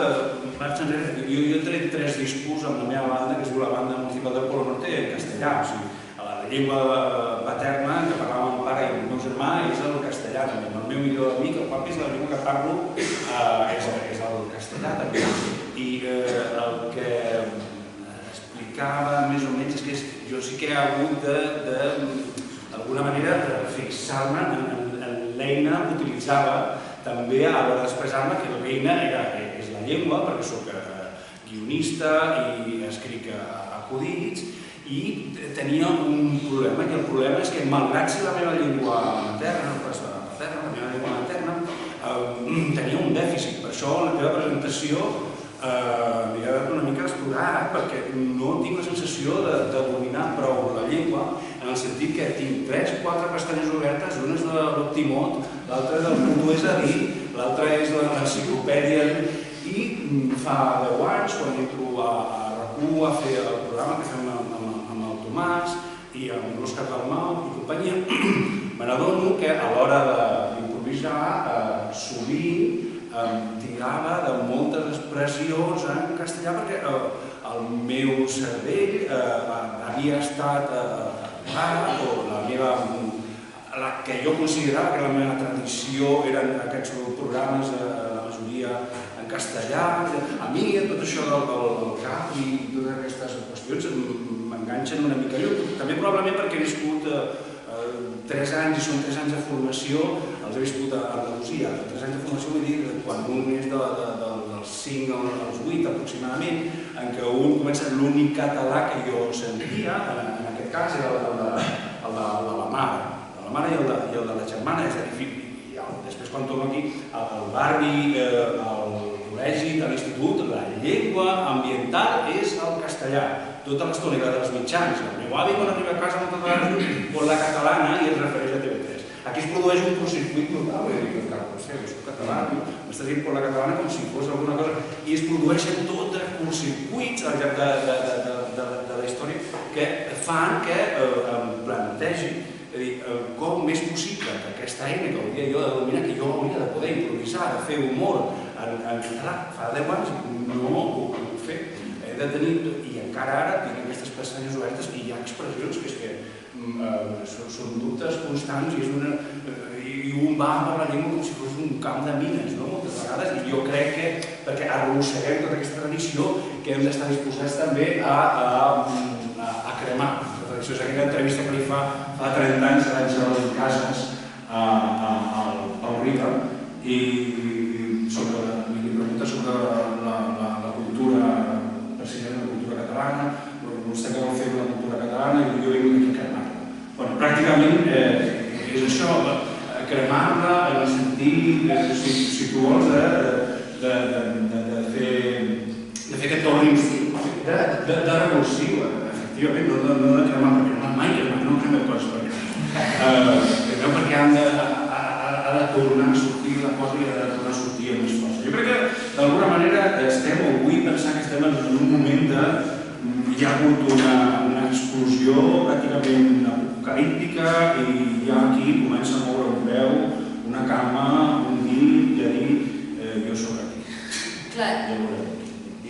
marxa enrere. Jo he tret 3 discos amb la meva banda, que es diu la Banda Municipal del Polo Norte, en castellà. O sigui, la llengua paterna que parlava amb el pare i el meu germà és el castellà. El meu millor amic, el papi, és la llengua que parlo, és el castellà també. I el que explicava més o menys és que jo sí que he hagut d'alguna manera fixar-me en l'eina que utilitzava també a l'hora d'expressar-me, que l'eina és la llengua, perquè soc guionista i escric acudits, i tenia un problema, i el problema és que malgrat ser la meva llengua materna, la meva llengua materna, tenia un dèficit. Per això la teva presentació m'hi ha una mica explorar, perquè no tinc la sensació de dominar prou la llengua, en el sentit que tinc 3-4 pestanyes obertes, una és de l'Optimot, l'altra és del portuguès a dir, l'altra és de l'enciclopèdia, i fa 10 anys, quan entro a RAC1 a fer el programa que fem amb el Tomàs i amb l'Òscar Dalmau i companyia, me n'adono que a l'hora d'improvisar sovint tirava de moltes expressions en castellà perquè el meu cervell havia estat o la que jo considerava que la meva tradició eren aquests programes, la majoria en castellà. A mi tot això del cap i totes aquestes qüestions m'enganxen una mica lluny. També probablement perquè he viscut 3 anys, i són 3 anys de formació, els he viscut a Andalusia. 3 anys de formació vull dir quan un és dels 5 als 8 aproximadament, en què un comença l'únic català que jo sentia, en aquest cas era el de la mare. La mare i el de la germana, és a dir, després quan torno aquí, al barri, al col·legi, a l'institut, la llengua ambiental és el castellà. Tota l'estona dels mitjans. El meu avi quan arriba a casa moltes vegades vol la catalana i es refereix a TV3. Aquí es produeix un curtcircuit brutal, vull dir, que soc català, m'estàs dient por la catalana com si fos alguna cosa, i es produeixen tots els curtcircuits al llarg de la història que fan que em plantegi com és possible que aquesta eina que hauria jo de dominar, que jo hauria de poder improvisar, de fer humor en català, fa 10 anys no ho puc fer. He de tenir, i encara ara tinc aquestes pestanyes obertes i hi ha expressions que són dubtes constants i un va per la llengua com si fos un camp de mines, moltes vegades, i jo crec que perquè arrosseguem tota aquesta tradició que hem d'estar disposats també a cremar. Això és aquella entrevista que li fa 30 anys a l'Àngel Casas al Riga i li pregunta sobre la cultura, precisament la cultura catalana, vostè que vol fer la cultura catalana i jo vinc aquí a cremar-la. Pràcticament és això, cremar-la en el sentit, si tu vols, de fer aquest torn de revolució. Efectivament, no de cremar, perquè mai cremar, no cremem coses perquè ha de tornar a sortir la cosa i ha de tornar a sortir amb més força. Jo crec que d'alguna manera estem, o vull pensar que estem en un moment hi ha hagut una explosió pràcticament apocalíptica i ja aquí comença a moure un peu, una cama, un dit i a dir jo soc aquí.
Clar.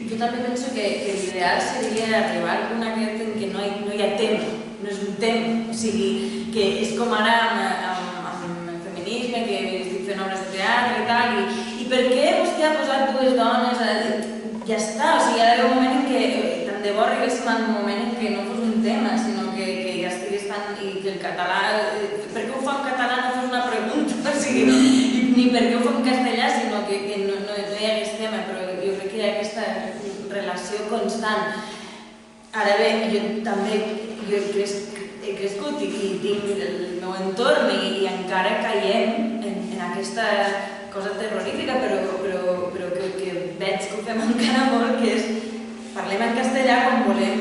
Jo també penso que l'ideal seria arribar a un aquest en què no hi ha temps, no és un temps, o sigui, que és com ara amb el feminisme, que estic fent obres de teatre i tal, i per què vostè ha posat 2 dones? Ja està, o sigui, hi ha d'haver un moment en què, tant de bo arribéssim a un moment en què no fos un tema, sinó que ja estigués tant, i que el català, per què ho fa en català no fos una pregunta, o sigui, ni per què ho fa en castellà, sinó que no hi hagués tema, però jo crec que hi ha aquesta relació constant. Ara bé, jo també he crescut i tinc el meu entorn i encara caiem en aquesta cosa terrorífica, però que veig que ho fem encara molt, que és parlem en castellà quan volem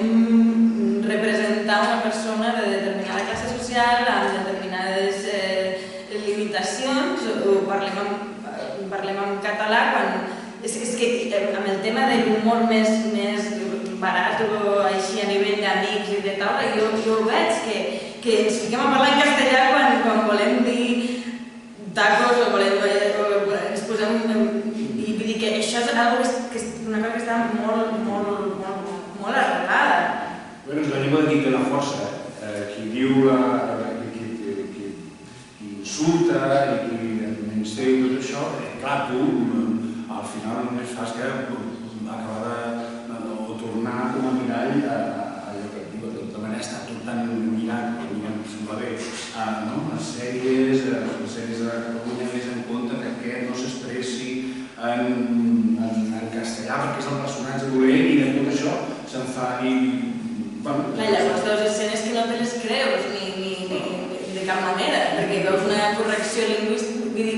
representar una persona de determinada classe social amb determinades limitacions, o parlem en català quan... És que amb el tema de l'humor més barat o així a nivell d'amics i de taula, jo veig que ens fiquem a parlar en castellà quan volem dir tacos o ens posem... I vull dir que això és una cosa que està molt arrelada.
Bé, la llengua d'aquí té la força. Qui diu qui insulta i qui menysté i tot això, clar, tu al final només fas que acabar de tornar com a mirall a allò que et diu. De tota manera està tot tan mirat, em sembla bé, les sèries de Catalunya més en compte que aquest no s'expressi en castellà perquè és el personatge dolent i de tot això se'n fa
Llavors veus escenes que no te les creus ni de cap manera, perquè veus una correcció lingüística, vull dir,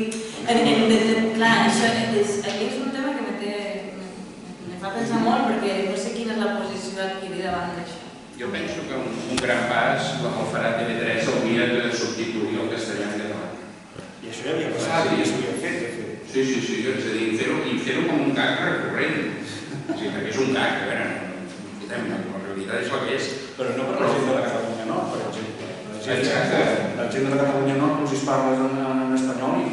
clar, això és un tema que me fa pensar molt perquè no sé quina és la posició adquirida davant d'això.
Jo penso que un gran pas el farà TV3 el dia que subtituli el castellà en català.
I això ja havia passat, i ja s'havia fet, de fet.
Sí, és a dir, fer-ho com un gag recurrent. Perquè és un gag, a veure, la realitat és la que és.
Però no per la gent de la Catalunya Nord, per exemple. La gent de la Catalunya Nord els parles en espanyol i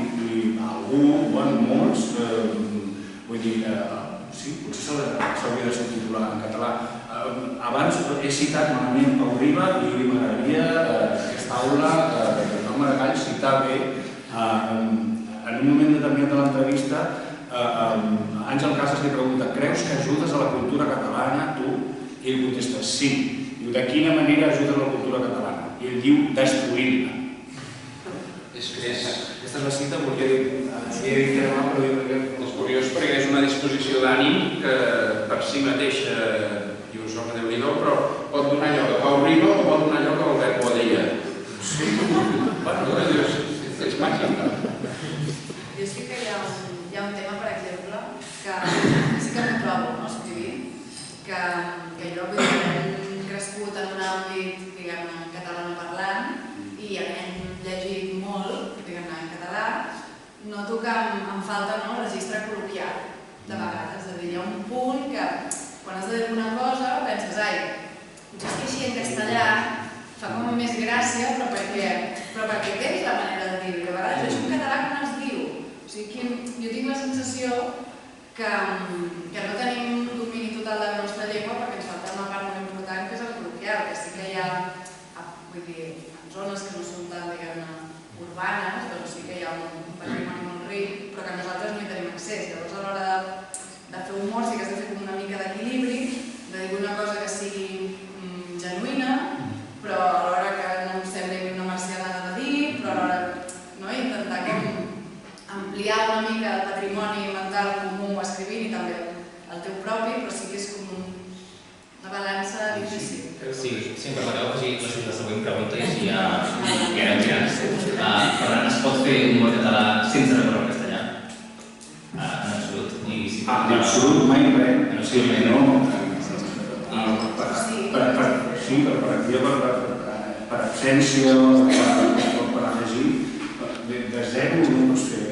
molts, vull dir, sí, potser s'hauria de subtitular en català. abans he citat malament Pau Riba i m'agradaria aquesta aula de Jaume de Gall citar bé en un moment determinat de l'entrevista Àngel Casas li pregunta creus que ajudes a la cultura catalana tu? I ell contesta sí. Diu, de quina manera ajudes a la cultura catalana? I ell diu destruint-la. Aquesta és la cita, volia dir que demà, però jo crec que...
És curiós perquè és una disposició d'ànim que per si mateixa dius, home, Déu-n'hi-do, però pot donar lloc a Pau Riba o pot donar lloc a Albert Boadella.
Sí.
Bueno, és màgic.
Jo sí que hi ha un tema, per exemple, que sí que m'ho trobo, no, escrivint, que jo hem crescut en un àmbit, diguem-ne, catalanoparlant i hem llegit molt, diguem-ne, en català, noto que em falta el registre col·loquial, de vegades. És a dir, hi ha un punt que, quan has de dir alguna cosa, penses, potser és que així en castellà fa com més gràcia, però perquè tens la manera de dir-ho. A vegades és un català que no es diu. O sigui, jo tinc la sensació que no tenim domini total de la nostra llengua perquè ens falta una part molt important, que és el col·loquial, que sí que hi ha, vull dir, zones que no són tan, diguem-ne, urbanes, doncs sí que hi ha un patrimoni molt ric, però que nosaltres no hi tenim accés. Llavors, a l'hora de fer humor, sí que has de fer com una mica d'equilibri, de dir una cosa que sigui genuïna, però alhora que no em sembli una marcianada de dir, però alhora intentar com ampliar una mica el patrimoni mental comú escrivint i també el teu propi, però sí que és com una balança difícil.
Sí, em permeteu afegir la següent pregunta i així ja anem tirant. Per tant, es pot fer humor català sense recórrer al castellà? En absolut?
En absolut, mai res.
En absolut,
no. Per absència o per afegir, de zero no pots fer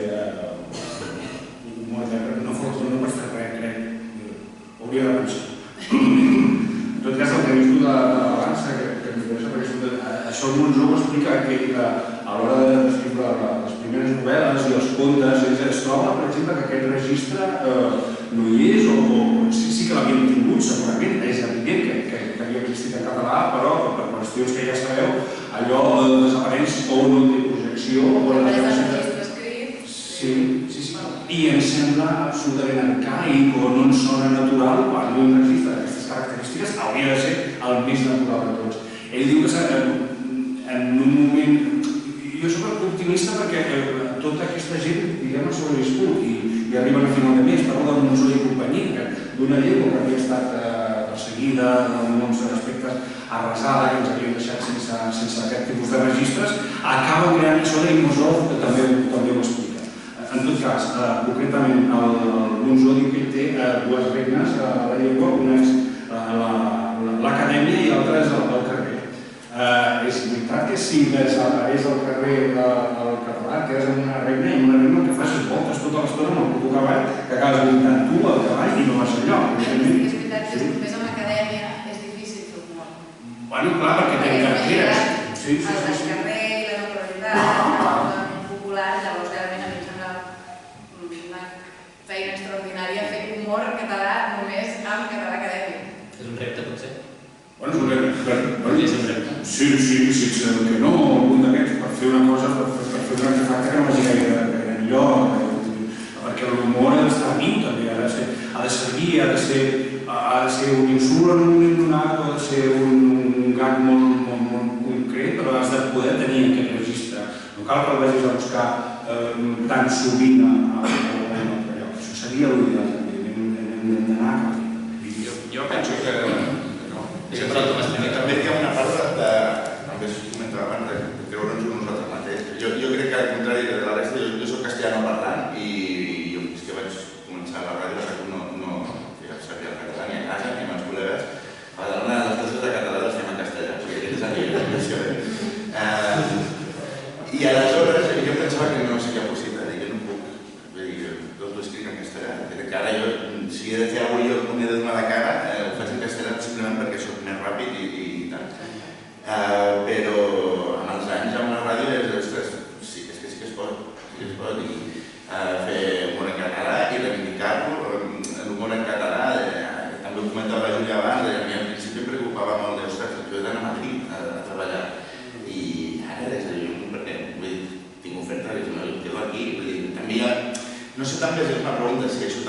humor català, no pots fer res, crec. Hauria de pensar. En tot cas, el que he vist de la balança, que m'interessa, perquè això el Monzó ho explica, que a l'hora d'escriure les primeres novel·les i els contes, es troba, per exemple, que aquest registre no hi és, o sí que l'havien tingut, segurament, és evident que havia existit en català, però per qüestions que ja sabeu, allò desapareix o no té projecció, o la necessitat... Sí. I em sembla absolutament arcaic o no ens sona natural quan un registre d'aquestes característiques hauria de ser el més natural de tots. Ell diu que en un moment... Jo soc optimista perquè tota aquesta gent, diguem, ha sobreviscut i arriben a final de mes, parlo de Monzó i companyia, d'una llengua que havia estat perseguida en molts aspectes arrasada, que ens havien deixat sense aquest tipus de registres, acaba creant això i Monzó també ho explica. En tot cas, concretament, el Monzó diu que ell té dues regnes a la llengua, una és l'acadèmia i l'altra és el carrer. És veritat que si desapareix el carrer del català, quedes en una regna i una regna el que fas és voltes tota l'estona amb el puto cavall, que acabes muntant tu al cavall i no vas enlloc.
És veritat que només amb l'acadèmia és difícil fer humor.
Bueno, clar, perquè té carreres.
El carrer i la naturalitat, el popular, llavors realment a mi em sembla una feina extraordinària fer humor en català només amb català acadèmic.
És un repte, potser?
Bueno, és un repte.
És un repte.
Sí, sense que no, algun d'aquests, per fer una cosa, per fer un artefacte que no vagi gaire enlloc, perquè l'humor ha d'estar viu també, ha de servir, ha de ser un insult en un moment donat, o ha de ser un gag molt concret, però has de poder tenir aquest registre. No cal que el vagis a buscar tan sovint a un altre lloc. Això seria l'ideal també, hem d'anar cap aquí.
Jo penso que no.
També hi ha una part el que es comentava abans, de creure'ns nosaltres mateix. Jo crec que al contrari de la resta, jo soc castellano parlant i jo és que vaig començar a la ràdio no feia servir el català ni a casa ni amb els col·legues. Una de les coses de català les fem en castellà, o sigui, aquest és el nivell. I aleshores jo pensava que no seria possible, que no puc, tot ho escric en castellà. Que ara jo, si he de fer alguna cosa que m'he de donar la cara, ho faig en castellà simplement perquè soc més ràpid i tant. Però amb els anys amb la ràdio sí que es pot, fer humor en català i reivindicar-lo, l'humor en català, també ho comentava la Júlia abans, a mi al principi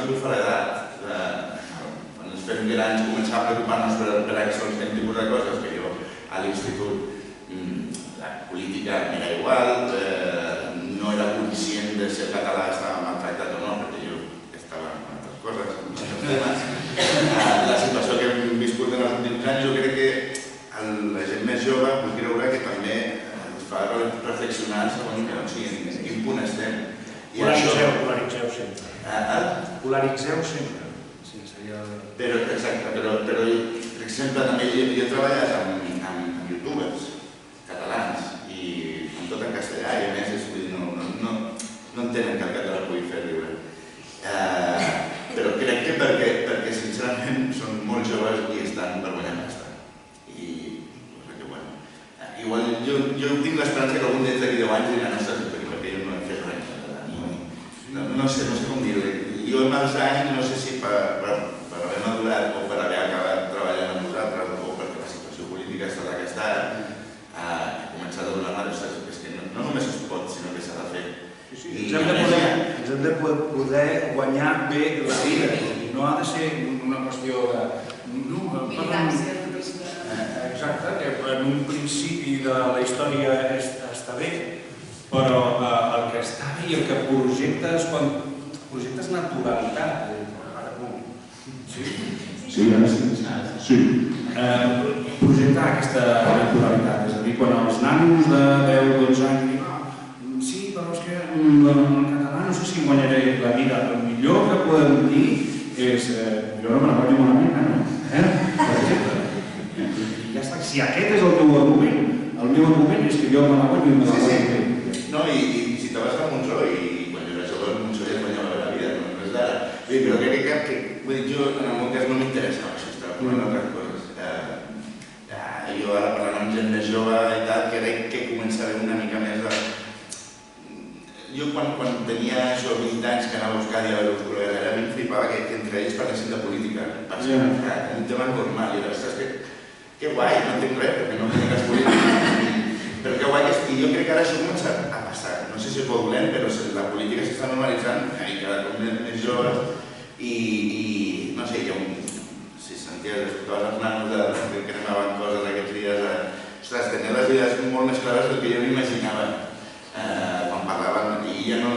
esbufa l'edat. Quan ens fem grans començar a preocupar-nos per aquests tipus de coses, que jo a l'institut la política m'era igual, no era conscient de si el català estava maltractat o no, perquè jo estava en altres coses, en altres temes. La situació que hem viscut en els últims anys, jo crec que la gent més jove vull creure que també ens fa reflexionar segons en quin punt estem.
Polaritzeu sempre. Polaritzeu sempre.
Exacte, però per exemple també jo he treballat amb youtubers catalans i tot en castellà i a més no entenen que el català pugui fer riure. Però crec que perquè sincerament són molt joves i estan vergonyant bastant. I igual jo tinc l'esperança que algun d'ells d'aquí 10 anys diran perquè jo no he fet res. No sé com dir-ho. Jo en els anys no sé si per haver madurat o per haver acabat treballant amb nosaltres o perquè la situació política està la que està ara, he començat a donar marxes, és que no només es pot, sinó que s'ha de fer.
Ens hem de poder guanyar bé la vida i no ha de ser una qüestió de... Exacte, que en un principi de la història està bé, però el que està bé i el que projectes naturalitat. Sí. Projectar aquesta naturalitat, és a dir, quan els nanos de 10-12 anys diuen sí, però és que en català no sé si guanyaré la vida. El millor que podem dir és jo no me la guanyo malament, no? Per exemple. Ja està, si aquest és el teu argument, el meu argument és que jo me la guanyo i me la guanyo bé.
No, i si te vas a Montsó i quan jo era jove a Montsó ja guanyava la vida, no és d'ara. Però crec que, jo en el meu cas no m'interessa això, estava parlant d'altres coses. Jo ara parlant amb gent més jove i tal, crec que començaré una mica més de... Jo quan tenia 20 anys que anava a Euskadi a veure els col·legues allà, em flipava que entre ells parlessin de política. Un tema normal, i era, ostres, que guai, no entenc res, perquè no entenc les polítiques. Però que guai, i jo crec que ara això comença a passar. No sé si és molt dolent, però la política s'està normalitzant i cada cop més joves i no sé, si senties, escoltaves els nanos que cremaven coses aquests dies, ostres, tenien les idees molt més clares del que jo m'imaginava quan parlaven i ja no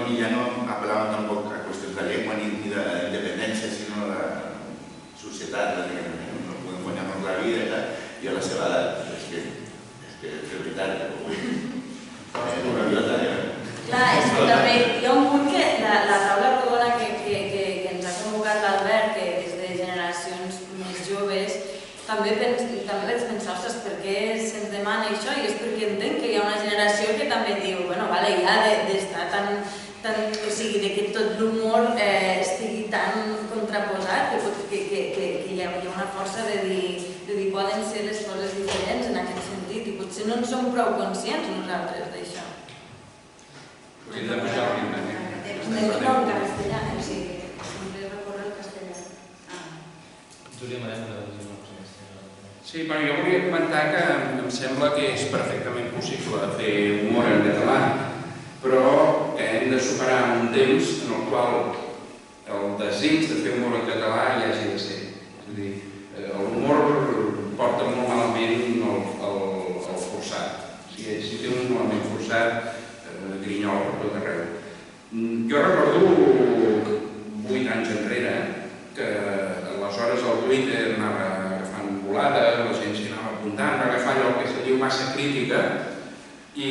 apel·laven tampoc a qüestions de llengua ni d'independència, sinó de societat, no podem guanyar-nos la vida i tal, i a la seva edat, és que és veritat, una pilota,
Clar, és que també hi ha un punt que la taula rodona que ens ha convocat l'Albert, que és de generacions més joves, també vaig pensar, ostres, per què se'ns demana això? I és perquè entenc que hi ha una generació que també diu, bueno, ja d'estar tan... O sigui, que tot l'humor estigui tan contraposat que hi ha una força de dir poden ser les coses diferents en aquest sentit i potser no en som prou conscients nosaltres d'això.
Hem de pujar el ritme.
No, en castellà, o sigui, sempre recórrer el castellà.
Júlia Marena, la decisió no sé.
Sí, però jo volia comentar que em sembla que és perfectament possible fer humor en català, però que hem de superar un temps en el qual el desig de fer humor en català hi hagi de ser. És a dir, l'humor porta molt malament el forçat. Si té un element forçat, grinyol per tot arreu. Jo recordo 8 anys enrere que aleshores el Twitter anava agafant volada, la gent s'hi anava apuntant, va agafar allò que se diu massa crítica i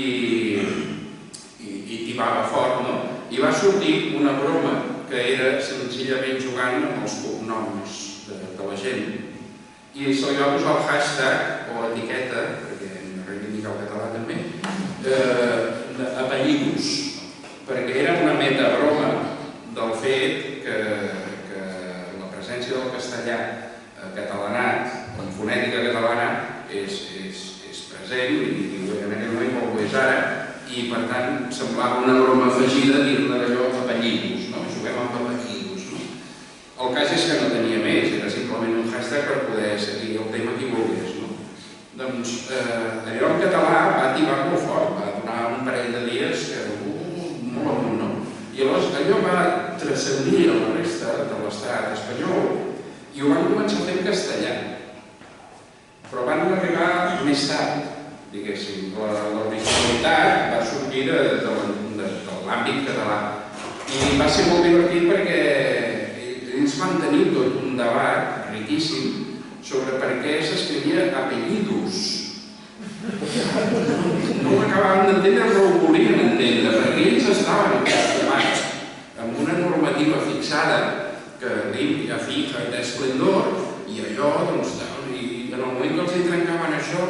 tibava fort, no? I va sortir una broma que era senzillament jugant amb els cognoms de la gent i se li va posar el hashtag o etiqueta, perquè hem de reivindicar el català també, apellidos, perquè era una metabroma del fet que la presència del castellà catalanat, amb fonètica catalana, és present i en aquell moment ho és ara, i per tant semblava una broma afegida dir-ne allò apellidos, juguem amb apellidos. El cas és que no tenia més, era simplement un hashtag per poder seguir el tema que volgués. Doncs allò en català va tibar molt fort, va durar un parell de dies que molt amunt, no? I llavors allò va transcendir a la resta de l'estat espanyol i ho van començar a fer en castellà. Però van arribar més tard, diguéssim. L'originalitat va sortir de l'àmbit català. I va ser molt divertit perquè ells van tenir tot un debat riquíssim sobre per què s'escrivia apellidos. No ho acabaven d'entendre, però ho volien entendre, perquè ells estaven acostumats amb una normativa fixada que limpia, fija i d'esplendor, i allò, doncs, i en el moment que els hi trencaven això,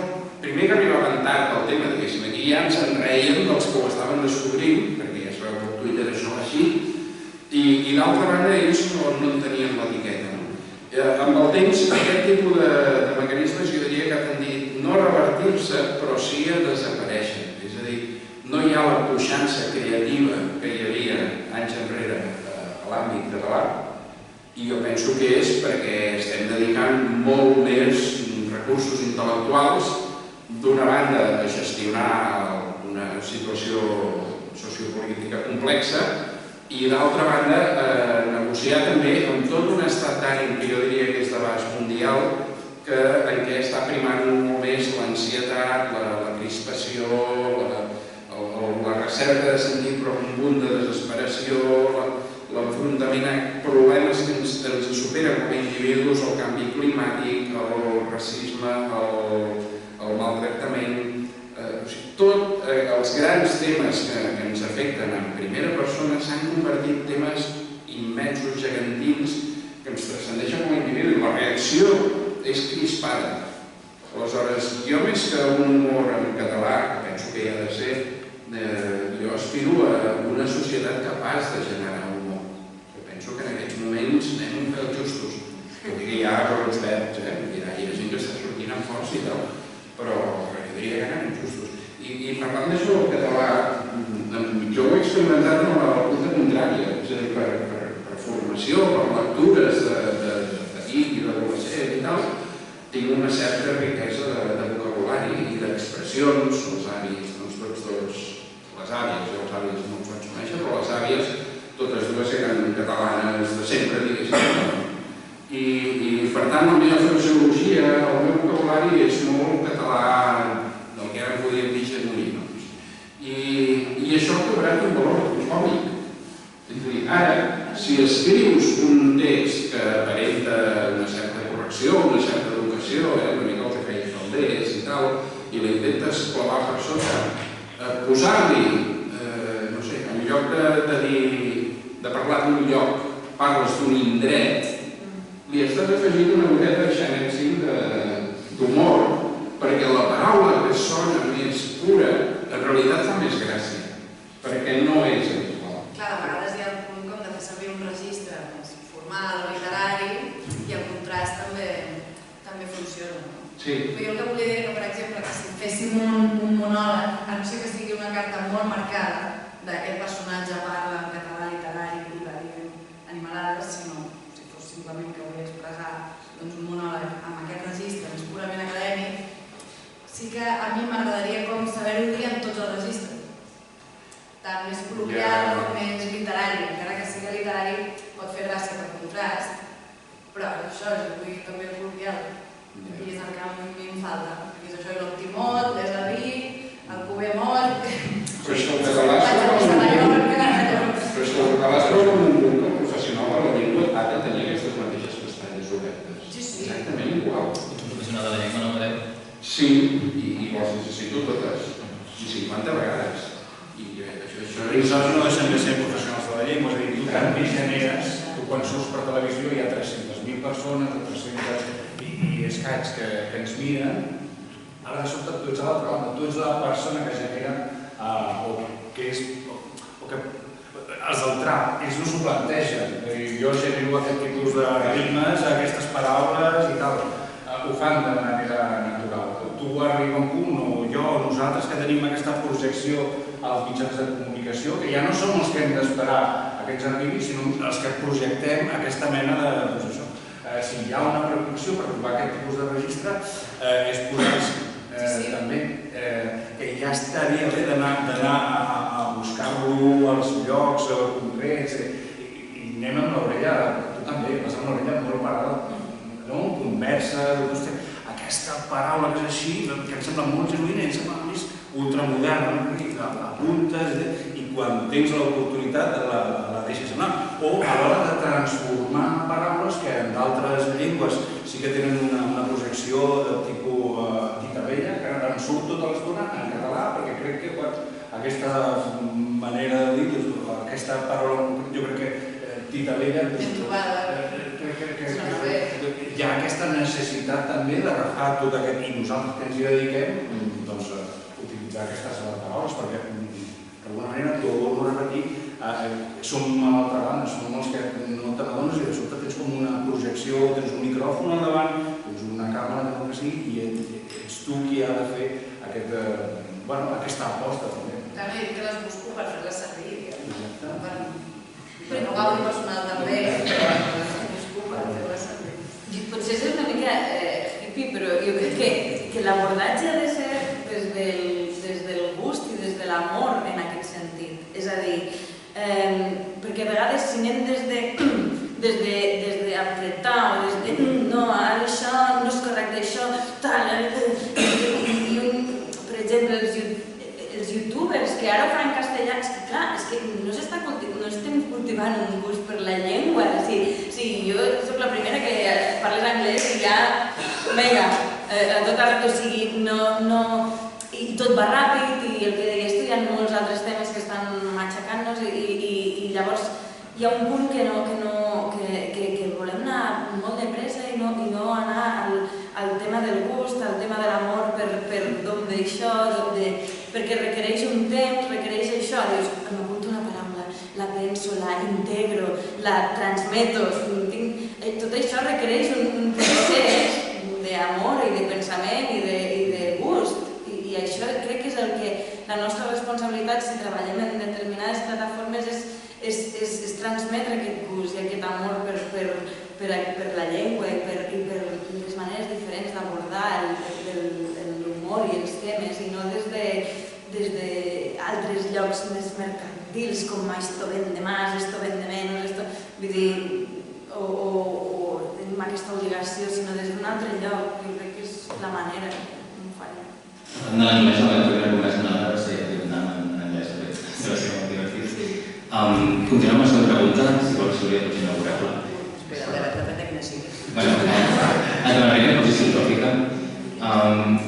primer que arribaven tard al tema, diguéssim, aquí ja ens en reien dels que ho estaven descobrint, perquè ja es veu que el Twitter això va així, i d'altra banda ells no en tenien l'etiqueta. Amb el temps, aquest tipus de mecanismes jo diria que ha tendit no a revertir-se, però sí a desaparèixer. És a dir, no hi ha la puixança creativa que hi havia anys enrere a l'àmbit català, i jo penso que és perquè estem dedicant molt més recursos intel·lectuals, d'una banda a gestionar una situació sociopolítica complexa i d'altra banda a negociar també amb tot un estat d'ànim que jo diria que és d'abast mundial en què està primant molt més l'ansietat, la crispació, la recerca de sentit profund de desesperació, l'enfrontament a problemes que ens superen com a individus, el canvi climàtic, el racisme, el maltractament. Tots els grans temes que ens afecten en primera persona s'han convertit en temes immensos, gegantins, que ens transcendeixen com a individus. La reacció és crispada. Aleshores, jo més que un humor en català, que penso que hi ha de ser, jo aspiro a una societat capaç de generar humor. Jo penso que en aquests moments anem un pèl justos. Tot i que hi ha brots verds, hi ha gent que està sortint amb força i tal, però jo diria que anem justos. I parlant d'això del català, jo ho he experimentat en la punta contrària, és a dir, per formació, per lectures de Vic i de Bolacet i tal, tinc una certa riquesa de vocabulari i d'expressions, els avis, doncs tots dos, les àvies, jo els àvies no els vaig conèixer, però les àvies, totes dues eren catalanes de sempre, diguéssim. I per tant, la meva fraseologia, el meu vocabulari és molt català, del que ara podríem dir genuí. I això ha cobrat un valor còmic. És a dir, ara, si escrius un text que aparenta una certa correcció, una certa educació, una mica el que feia Caldés i tal, i l'intentes clavar per sota, posar-li, no sé, en lloc de parlar d'un lloc, parles d'un indret, li estàs afegint una miqueta de xanèxing d'humor, perquè la paraula que sona més pura en realitat fa més gràcia, perquè no és habitual.
Clar, de vegades hi ha un punt com de fer servir un registre formal o literari i el contrast també funciona.
Sí.
Però jo el que volia dir que, per exemple, que si féssim un monòleg, a no ser que sigui una carta molt marcada d'aquest personatge parla en català literari i va dir animalades, sinó si fos simplement que volia expressar un monòleg amb aquest registre més purament acadèmic, sí que a mi m'agradaria com saber-ho dir en tots els registres. Tant més col·loquial com més literari. Encara que sigui literari pot fer gràcia per contrast, però això és el que també col·loquial. I és el que a mi em falta. És això, l'optimot, l'esaví, el cubemot...
Però és que el català es troba en un punt que el professional de la llengua ha de tenir aquestes mateixes pestanyes obertes. Exactament igual.
El professional de la llengua no podeu?
Sí, i les necessito totes, i 50 vegades.
I nosaltres no deixem de ser professionals de la llengua, és a dir, tu també generes, tu quan surts per televisió hi ha 300.000 persones o 300 i escaig que ens miren, ara de sobte tu ets a l'altra banda, tu ets la persona que genera o que els del trap, ells no s'ho plantegen, jo genero aquest tipus de ritmes, aquestes paraules i tal, ho fan de manera natural. Tu arriba un punt, o jo, o nosaltres que tenim aquesta projecció als mitjans de comunicació, que ja no som els que hem d'esperar aquests arribis, sinó els que projectem aquesta mena de... Si hi ha una preocupació per trobar aquest tipus de registre, és posar també que ja estaria bé d'anar a buscar-lo als llocs concrets i anem amb l'orella, tu també, vas amb l'orella molt parada, no? Conversa, aquesta paraula que és així, que em sembla molt genuïna i em sembla més ultramoderna, apuntes i quan tens l'oportunitat la deixes anar. O a l'hora de transformar paraules que en d'altres llengües sí que tenen una projecció de tipus dita vella, que ara em surt tota l'estona en català, perquè crec que aquesta manera de dir, aquesta paraula, jo crec que dita vella, hi ha aquesta necessitat també d'agafar tot aquest, i nosaltres que ens hi dediquem, doncs utilitzar aquestes paraules, perquè d'alguna manera, t'ho torno a repetir, som a l'altra banda, som els que no te n'adones i de sobte tens com una projecció, tens un micròfon al davant, tens una càmera, que sigui, i ets tu qui ha de fer aquesta aposta també.
També dic que les busco per fer-les servir, per no gaudi personal també, però les busco per fer-les servir.
Potser és una mica hippie, però jo crec que l'abordatge ha de ser des del gust i des de l'amor en aquest sentit. És a dir, perquè a vegades si anem des d'apretar o des de no, ara això no és correcte, això tal, per exemple, els youtubers que ara ho fan en castellà, és que clar, és que no estem cultivant un gust per la llengua. Sí, jo soc la primera que parles anglès i ja, vinga, a tot arreu, o sigui, i tot va ràpid i el que deies tu, hi ha molts altres temes que estan matxacant-nos i llavors hi ha un punt que volem anar molt de pressa i no anar al tema del gust, al tema de l'amor per d'on d'això, perquè requereix un temps, requereix això, dius, m'apunto una paraula, la penso, la integro, la transmeto, tot això requereix un procés d'amor i de pensament i de gust. I això crec que és el que la nostra responsabilitat, si treballem en determinades plataformes, és transmetre aquest gust i aquest amor per la llengua i per les maneres diferents d'abordar l'humor i els temes, i no des d'altres llocs més mercantils com esto vende más, esto vende menos, vull dir, o tenim aquesta obligació, sinó des d'un altre lloc. Jo crec que és la manera com ho farem.
En l'anglès, la primera conversa en la ser en anglès, se va ser molt divertit. Continuem amb la segona pregunta, si vols Sílvia, potser inaugurable.
Espera, a veure, depèn de quina sigui.
Et donaré una posició filosòfica.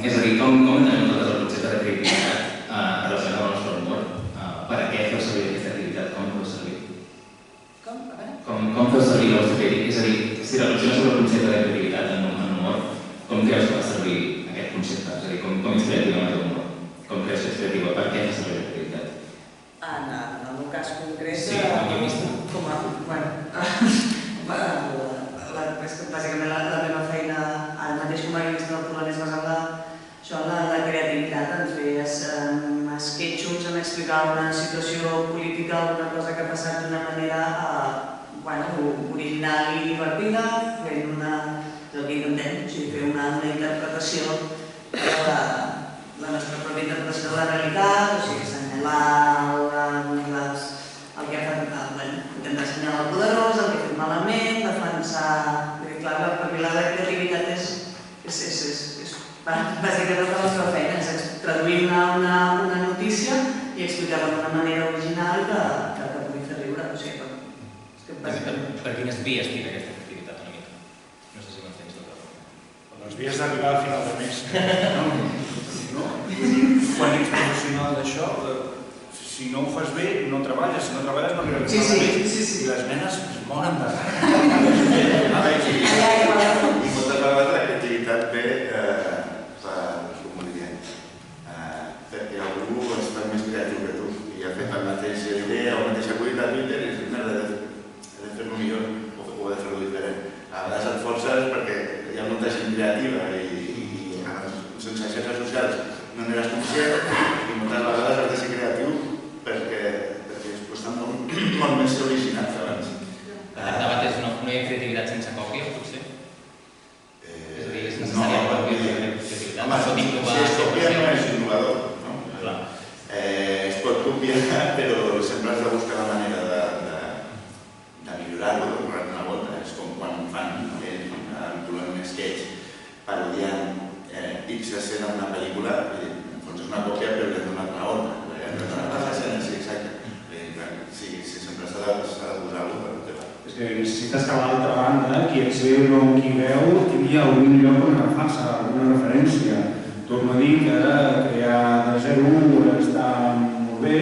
És a dir, com entenem nosaltres el concepte de creativitat relacionat amb el nostre humor? Per a què feu servir aquesta activitat? Com feu servir? Com feu servir la vostra creativitat? És a dir, si reflexiones sobre el concepte de creativitat en humor, com creus que va servir aquest concepte? És a dir, com ets creativa amb el teu humor? Com creus que ets creativa? Per què fa servir la creativitat?
En el meu cas concret,
sí,
bàsicament la meva feina, ara mateix com a guionista del Polonès, basada en la creativitat. Ens feies sketchos en explicar una situació política, alguna cosa que ha passat d'una manera original i divertida, fent el que intentem, fer una interpretació de la nostra pròpia interpretació de la realitat, o sigui, assenyalar el que ha fet, intentar assenyalar el poderós, el que ha fet malament, defensar... Perquè la creativitat és bàsicament la nostra feina, és traduir una notícia i explicar-la d'una manera original que pugui fer riure.
Per quines vies tira aquesta activitat una mica? No sé si m'entens tot.
Per les vies d'arribar al final de mes. Quan ets professional d'això, si no ho fas bé, no treballes. Si no treballes, no arribes al final de mes. I les nenes es moren de res.
I moltes vegades la creativitat ve perquè algú és més creatiu que tu i ha fet la mateixa idea o la mateixa acudit a Twitter i dius, merda, he de fer-lo millor o he de fer-lo diferent. A vegades et forces perquè hi ha molta gent creativa i sense xarxes socials no n'eres conscient i moltes vegades has de ser creatiu perquè es costa molt més ser original que abans.
El debat és no hi ha creativitat sense còpia, potser? És a dir, és necessària la creativitat.
Home, si es còpia no és innovador. Es pot copiar, però sempre has de buscar la manera de millorar
qui et sé o qui veu tingui algun lloc on agafar-se, alguna referència. Torno a dir que crear de 0 està molt bé,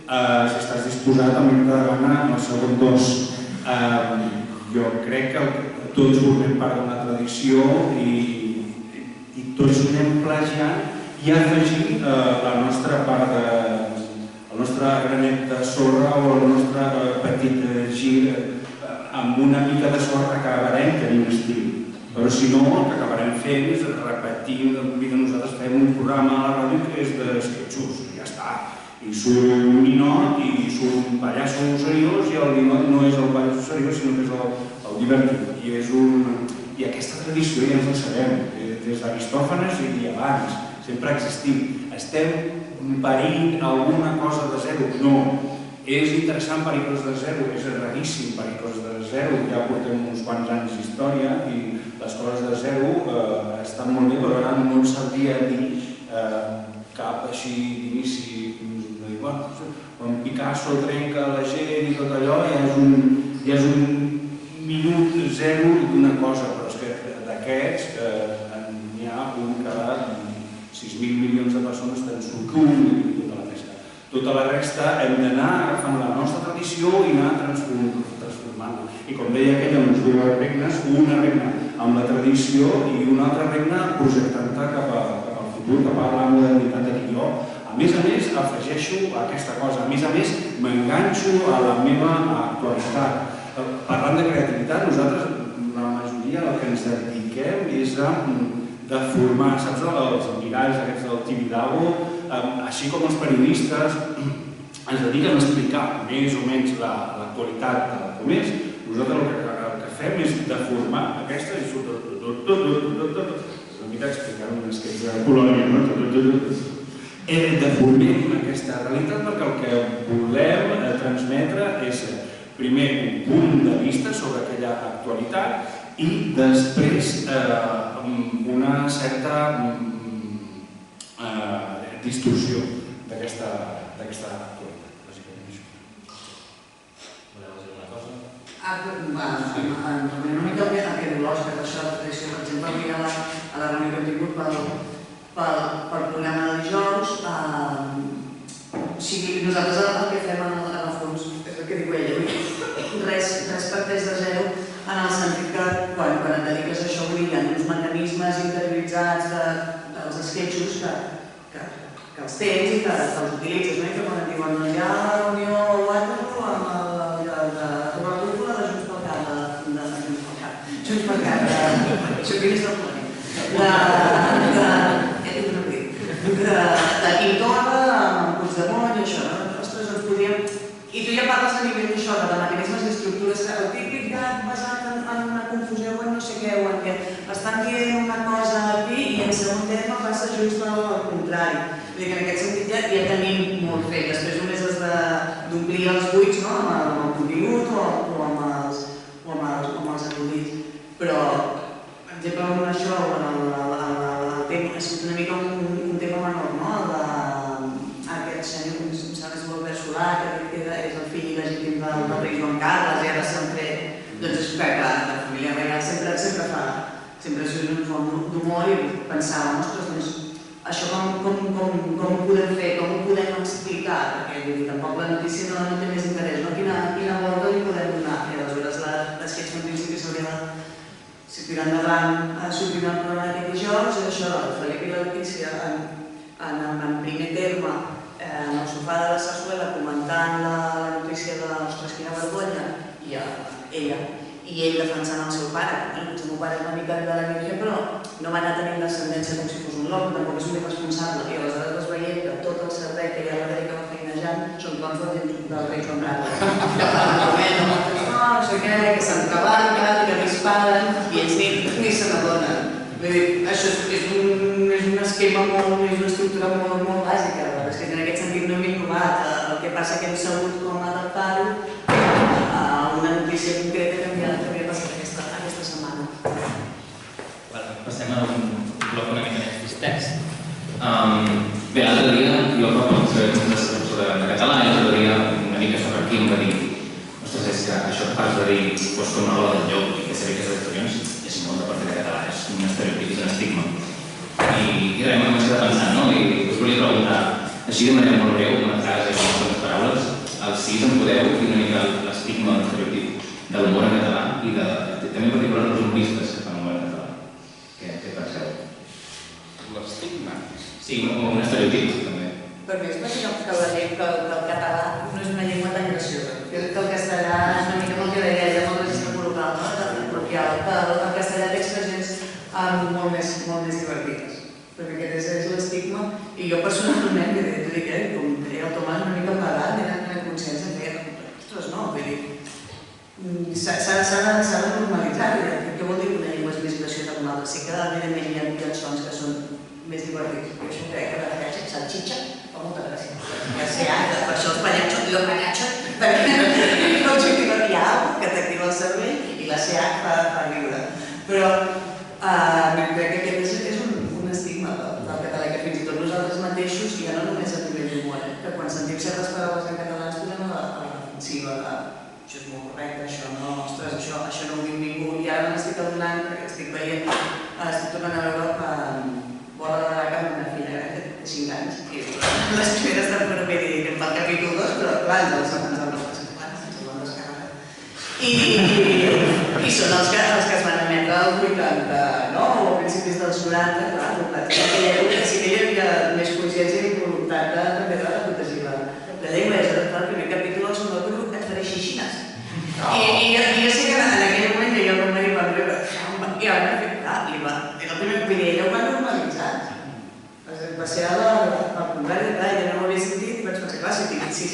si estàs disposat a mirar endavant el segon 2. Jo crec que tots formem part d'una tradició i tots anem plagiant i afegint la nostra part el nostre granet de sorra o el nostre petit gir amb una mica de sorra que acabarem tenint estil. Però si no, el que acabarem fent és repetir, nosaltres fem un programa a la ràdio que és d'esquetxos, i ja està. I surt un ninot i surt un pallasso seriós i el ninot no és el pallasso seriós sinó que és el divertit. I aquesta tradició ja ens la sabem, des d'Aristòfanes i abans, sempre ha existit. Estem parint alguna cosa de 0? No. És interessant parir coses de 0, és raríssim parir coses de 0, ja portem uns quants anys d'història i les coses de 0 estan molt bé, però ara no ens sabria dir cap així d'inici. Quan Picasso trenca la gent i tot allò ja és un minut 0 d'una cosa, però és que d'aquests n'hi ha un cada 6.000 milions de persones que en surt un i tota la resta. Tota la resta hem d'anar agafant la nostra tradició i anar transformant-la. I com deia aquella amb les dues regnes, una regna amb la tradició i una altra regna projectant-te cap al futur, cap a la modernitat de jo. A més, afegeixo aquesta cosa. A més, m'enganxo a la meva actualitat. Parlant de creativitat, nosaltres, la majoria, el que ens dediquem és de formar, saps, els miralls aquests del Tibidabo, així com els periodistes ens dediquen a explicar més o menys l'actualitat de com és. Nosaltres el que fem és de formar aquesta i surt una mica explicant un esquetx de Polònia, no? Deformem aquesta realitat perquè el que volem transmetre és primer un punt de vista sobre aquella actualitat i després una certa distorsió d'aquesta actualitat.
Voleu dir una cosa?
Una mica el que diu l'Òscar, això de la tradició, per exemple, a la reunió que hem tingut pel programa de dijous, nosaltres el que fem en el fons, és el que diu ella, res parteix de 0 en el sentit que quan et dediques a això hi ha uns mecanismes interioritzats dels esquetxos que els tens i que els utilitzes, i que quan et diuen hi ha la reunió a Waterloo amb la cúpula de Junts pel Cat, Junts pel Cat, Xavier del de Quim Torra, amb Puigdemont i això, ostres, ens podríem... I tu ja parles a nivell d'això, de mecanismes i estructures, el típic basat en una confusió o en no sé què, o en què estan dient una cosa aquí i en segon terme passa just al contrari. Vull dir que en aquest sentit ja tenim molt fet, després només has d'omplir els buits amb el contingut o amb els acudits. Però, per exemple, amb això, el tema, ha sigut una mica un tema menor, no? Aquest senyor, em sembla que és l'Albert Solà, que és el fill legítim del rei Joan Carles, i ara s'han fet... Doncs és que, clar, la família reial sempre és un font d'humor i pensàvem, ostres, doncs, això com ho podem fer, com ho podem explicar, perquè tampoc la notícia no té més interès, no? Quina volta li podem donar? I aleshores l'esquetx en principi s'hauria de tirar endavant, sortir del programa d'aquest dijous, és això, el Felip i la Letícia en primer terme, en el sofà de la Sarsuela, comentant la notícia de l'ostres, quina vergonya, i ella, i ell defensant el seu pare. El meu pare és una mica de la religió, però no va anar tenint descendència com si fos un loco, tampoc és un irresponsable, i aleshores vas veient que tot el servei que hi ha a la que va feinejant són clons del rei Joan Carles. No sé què, que s'encavalquen, que disparen, i ells ni se n'adonen. Vull dir, això és un esquema és una estructura molt bàsica, és que en aquest sentit no hem innovat. El que passa que hem sabut com adaptar-ho a una notícia concreta que havia passat aquesta setmana.
Passem a un bloc una mica més distès. Bé, l'altre dia jo parlo sobre català i l'altre dia una mica sobre aquí em va dir ostres, és que això que fas de dir fos com una roda del llop, saber que és d'Estorions és molt de partida català, és un estereotip, és un estigma. I res, m'he començat a pensar, no? I us volia preguntar, així de manera molt breu, una frase o unes paraules, els sis en podeu i una mica l'estigma, l'estereotip de l'humor en català i també en particular els humoristes que fan humor en català. Què penseu?
L'estigma?
Sí, un estereotip, també.
Per mi és bàsicament que la llengua del català no és una llengua tan graciosa. Jo crec que el castellà és una mica el que deia ella, molt registre col·local, no? Col·loquial. El castellà té expressions molt més divertides. Perquè aquest és l'estigma. I jo personalment, t'ho dic, com deia el Tomàs, una mica amb l'edat, era consciència que ostres, no, vull dir, s'ha de normalitzar. Què vol dir que una llengua és més graciosa que una altra? Sí que, evidentment, hi ha cançons que són més divertits. Jo això crec que la salchicha fa molta gràcia. Per això els panyatxos, diu panyatxos, perquè l'objectiu hi ha que t'activa el cervell i la CH fa riure. Però crec que aquest és un estigma del català, que fins i tot nosaltres mateixos, ja no només a nivell d'humor, que quan sentim certes paraules en català ens posem a la defensiva de això és molt correcte, això no, ostres, això no ho diu ningú. I ara m'estic adonant, perquè estic veient, estic tornant a veure Bola de Drac amb una filla gran que té 5 anys, i les primeres temporades que em fa el capítol 2, però clar, ens el van descarregar. I són els que es van emetre als 89 o a principis dels 90, clar, sí que hi havia més consciència i voluntat també de protegir la llengua. És el primer capítol del segon grup et faré xixines. I jo sé que en aquell moment jo com me van riure, i ara m'ha fet, clar, era el primer que ella ho va normalitzar. Va ser al contrari, ella no ho havia sentit i vaig pensar, clar, si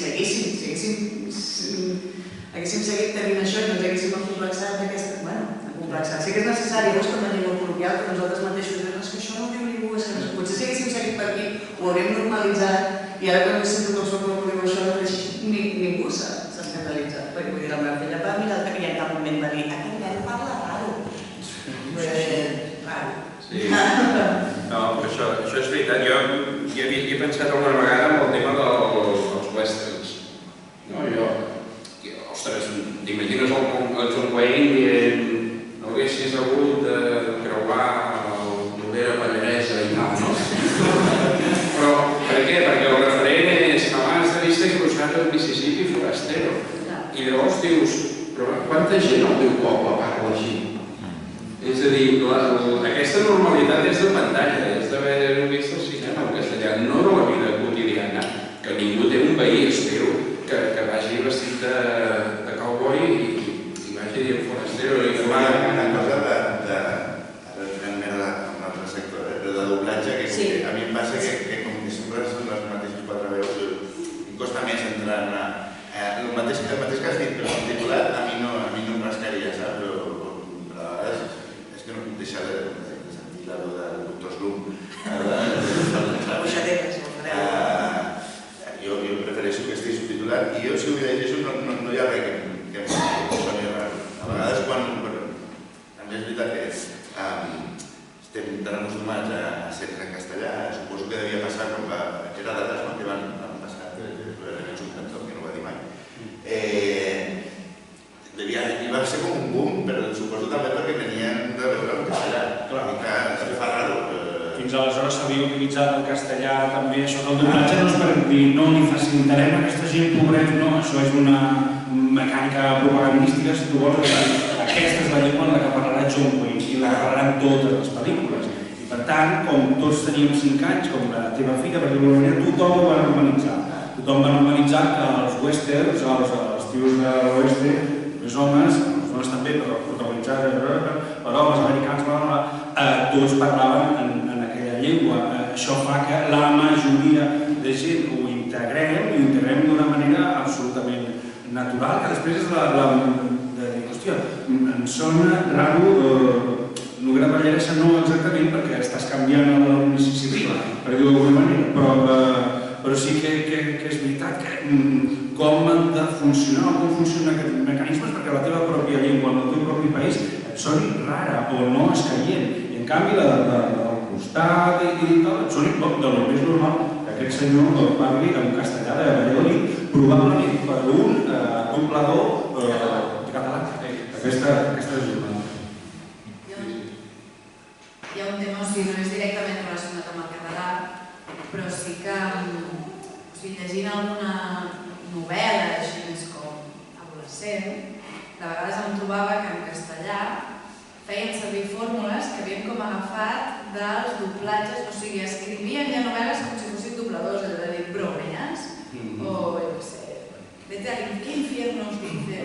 haguéssim seguit tenint això i no ens haguéssim complexat d'aquesta... Bueno, complexat. Sí que és necessari, llavors, com a llengua col·loquial, que nosaltres mateixos diem que això no ho diu ningú, potser si haguéssim seguit per aquí ho hauríem normalitzat i ara quan sento que el soc no diu això, ningú s'ha escandalitzat. Perquè vull dir, la meva filla va mirar el que en cap moment va dir aquest nen parla raro. Raro.
Sí. No, però això és veritat. Jo he pensat alguna vegada en el tema dels westerns. No, ostres, t'imagines el John Wayne dient no haguessis hagut de creuar l'Olera Pallaresa i tal, no? Però per què? Perquè el referent és abans de vista i cruzar el Mississippi forastero. I llavors dius, però quanta gent al teu poble parla així? És a dir, aquesta normalitat és de pantalla, és d'haver vist el cinema en castellà, no de la vida quotidiana, que ningú té un veí, espero, que vagi vestit de cowboy i vagi dient forastero.
Una cosa realment en l'altre sector, de doblatge, que a mi em passa que com que sempre són les mateixes quatre veus, em costa més entrar en el mateix que has dit, però en titulat a mi no em rascaria, saps? Però a vegades és que no puc deixar de sentir la veu del doctor Slum. Jo prefereixo que estigui subtitulat i jo si ho llegeixo no hi ha res que em soni raro. A vegades quan... També és veritat que estem tan acostumats a ser en castellà, suposo que devia passar com que era d'altres que van passar, que era un cantor que no ho va dir mai. I va ser com un boom, però suposo també perquè tenien de veure el castellà. Clar, que es fa raro.
Fins aleshores s'havia utilitzat el castellà també, això del doblatge no és per dir no li facilitarem a aquesta gent pobret, no, això és una mecànica propagandística, si tu vols, aquesta és la llengua en la que parlarà John Wayne i la que parlaran totes les pel·lícules. I per tant, com tots teníem 5 anys, com la teva filla, per dir-ho d'alguna manera, tothom ho va normalitzar. Tothom va normalitzar que els westerns, els tios de l'oeste, els homes també, però protagonitzats per homes americans, tots parlaven en aquella llengua. Això fa que la majoria de gent ho integrem d'una manera absolutament natural, que després és de dir, hòstia, em sona raro Noguera Pallaresa no exactament perquè estàs canviant el Mississippi, per dir-ho d'alguna manera, però sí que és veritat que com han de funcionar o com funcionen aquests mecanismes perquè la teva pròpia llengua en el teu propi país et soni rara o no escaient. I en canvi la del costat i tal et soni de lo més normal que aquest senyor parli en castellà de Valladolid, probablement per un doblador català. Aquesta és una.
però sí que llegint alguna novel·la així més com adolescent, de vegades em trobava que en castellà feien servir fórmules que havien com agafat dels doblatges, o sigui, escrivien ja novel·les com si fossin dobladors, és a dir, bromeas, o jo què sé, vete al infierno, vull dir,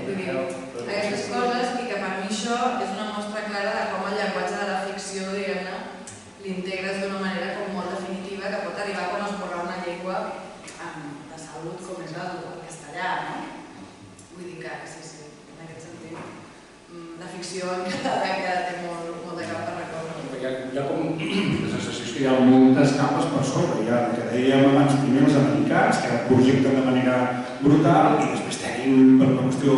aquestes coses, i que per mi això és una mostra clara de com el llenguatge de la ficció, diguem-ne, l'integres d'una manera com molt definitiva que pot arribar com a esborrar una llengua de salut com és el castellà, no? Vull dir que sí, en aquest sentit, la ficció en català que té molt de cap per recórrer.
Hi ha com la sensació que hi ha moltes capes per sobre. Hi ha el que dèiem abans, primer els americans, que projecten de manera brutal, i després tenim, per una qüestió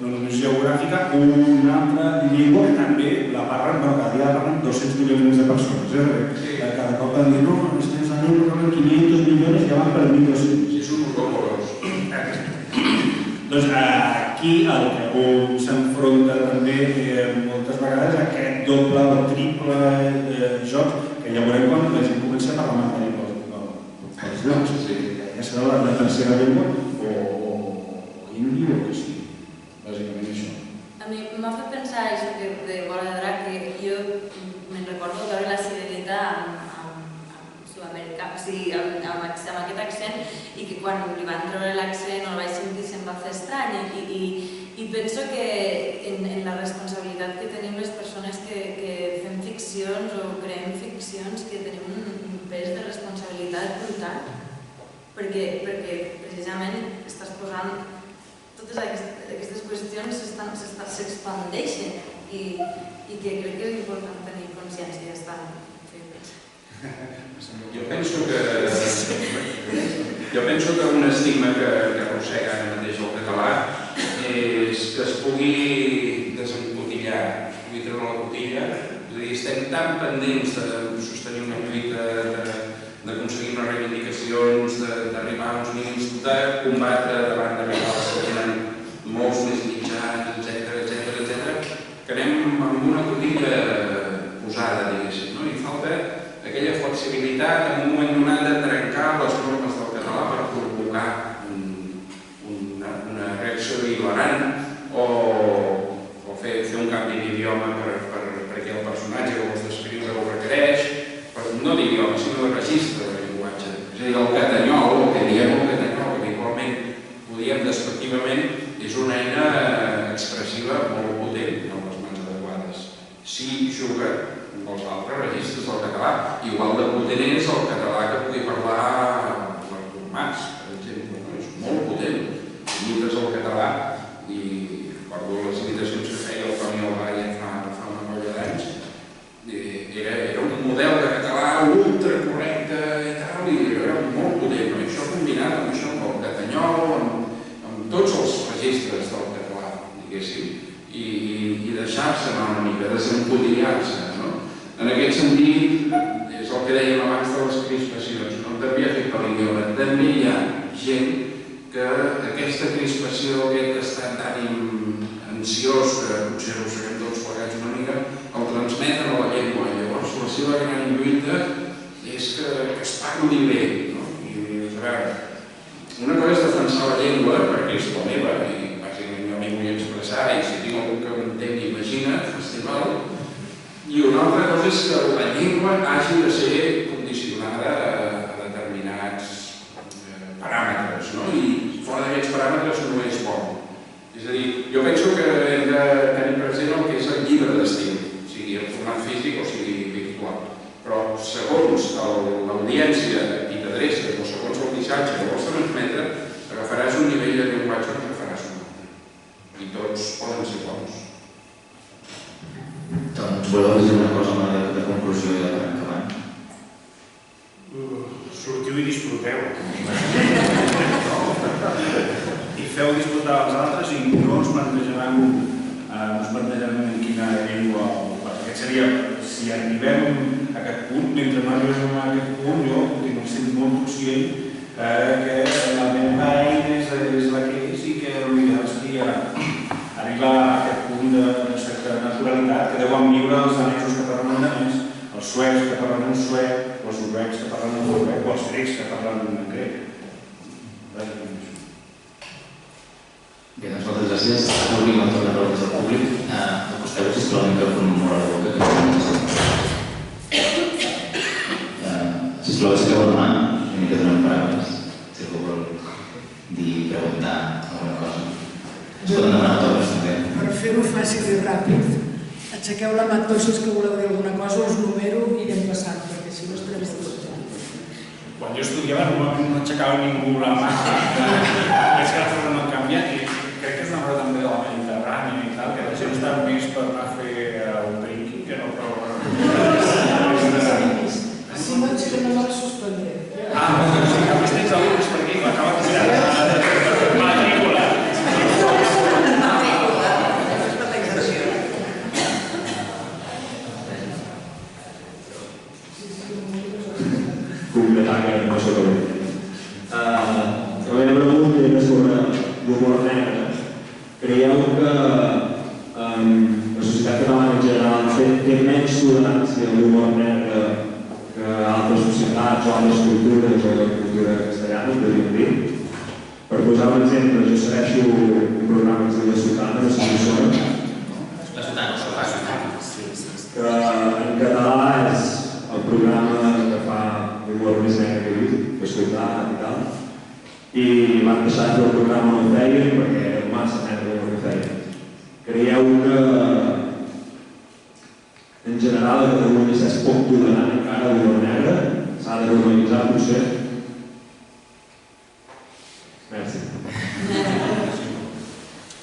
no només geogràfica, una altra llengua que també la parlen, però cada dia la parlen 200 milions de persones. Cada cop van dir, no, estem a la parlen 500 milions i ja van per 1.200.
Sí, són horrorosos.
Doncs aquí el que s'enfronta també moltes vegades aquest doble o triple joc, que ja veurem quan la gent comença a parlar mandarí pels llocs. Ja serà la tercera llengua o indi o que sigui. Bàsicament això.
A mi m'ha fet pensar això de Bola de Drac, que jo me'n recordo veure la Sirenita amb sud-americà, o sigui, amb aquest accent, i que quan li van treure l'accent o el vaig sentir se'm va fer estrany, i penso que en la responsabilitat que tenim les persones que fem ficcions o creem ficcions, que tenim un pes de responsabilitat brutal, perquè precisament estàs posant totes aquestes qüestions s'expandeixen i que crec que és important tenir consciència d'estar febles.
Jo penso que un estigma que arrossega ara mateix el català és que es pugui desencotillar, es pugui treure la cotilla. És a dir, estem tan pendents de sostenir una lluita, d'aconseguir unes reivindicacions, d'arribar a uns mínims, de combatre davant de rivals que tenen molts més mitjans, etc., que anem amb una cotilla posada, diguéssim, no? I falta aquella flexibilitat en un moment donat de trencar les normes del català per provocar una reacció hilarant o fer un canvi d'idioma perquè el personatge que vols descriure ho requereix, no d'idioma, sinó de registre de llenguatge. És a dir, el catanyol, el que diem el catanyol, que habitualment ho diem despectivament, és una eina expressiva molt potent en les mans adequades. Si juga amb els altres registres del català, igual de potent és el català que pugui parlar l'Artur Mas, per exemple. És molt potent. Imites el català i recordo les imitacions que feia el Toni Albaya fa una colla d'anys. Era un model de català ultra correcte i tal, i era molt potent. Això combinat amb això, amb el catanyol, amb tots els registres del català, diguéssim, i deixar-se anar una mica, desencotillar-se. En aquest sentit, és el que dèiem abans de les crispacions, no també afecta l'idioma. També hi ha gent que aquesta crispació, aquest estat d'ànim ansiós, que potser arrosseguem tots plegats una mica, el transmeten a la llengua. Llavors, la seva gran lluita és que es parli bé. I, a veure, una cosa és defensar la llengua, perquè és la meva, i bàsicament jo m'hi vull expressar, i si tinc algú que m'entengui, imagina't, festival. I una altra cosa és que la llengua hagi de ser condicionada a determinats paràmetres, i fora d'aquests paràmetres no és bo. És a dir, jo penso que hem de tenir present el que és el llibre d'estil, sigui en format físic o sigui virtual. Però segons l'audiència que t'adreces o segons el missatge que vols transmetre, agafaràs un nivell de llenguatge o agafaràs un altre. I tots poden ser bons.
Doncs voleu dir una cosa de conclusió i de acabant?
Sortiu i disfruteu. I feu disfrutar els altres i no us plantejaran en quina llengua o pas. Aquest seria, si arribem a aquest punt, mentre no arribem a aquest punt, jo continuo sent molt conscient que la meva eina és la que és i que l'ideal seria arribar a aquest punt de certa naturalitat que deuen viure els danesos que parlen danès, els suecs que parlen en suec, els noruecs que parlen en noruec, els grecs que parlen en grec.
Bé, doncs moltes gràcies. Ara obrim el torn de preguntes al públic. Acosteu, sisplau, el micròfon molt a la boca, que sisplau, aixequeu la mà, una mica donem paraules. Si algú vol dir, preguntar alguna cosa. Es poden demanar autògrafs també.
Per fer-ho fàcil i ràpid, aixequeu la mà tots els que voleu dir alguna cosa, us numero i anem passant, perquè si no estarem tot.
Quan jo estudiava normalment no aixecava ningú la mà, és que les coses no han canviat i crec que és una cosa també de la Mediterrània i tal, que la gent està més per anar a fer un drinking que no per...
Si no aixequem la mà, suspendré.
Sí, a més tens alumnes per aquí que acaben de mirar matrícula.
Completar que no sé com. La meva pregunta era sobre l'humor negre. Creieu que la societat catalana en general té menys tolerància a l'humor negre que altres societats o altres cultures o la cultura castellana, podríem dir? Per posar un exemple, jo segueixo un programa que es diu La Sotana, no sé si ho sona.
La Sotana.
Que en català és el programa que fa l'humor més negre que he vist, que he escoltat i tal. I m'han deixat que el programa no ho feien perquè era massa negre el que feien. Creieu que en general a Catalunya s'és poc tolerant encara a l'humor negre? S'ha de normalitzar potser? Merci.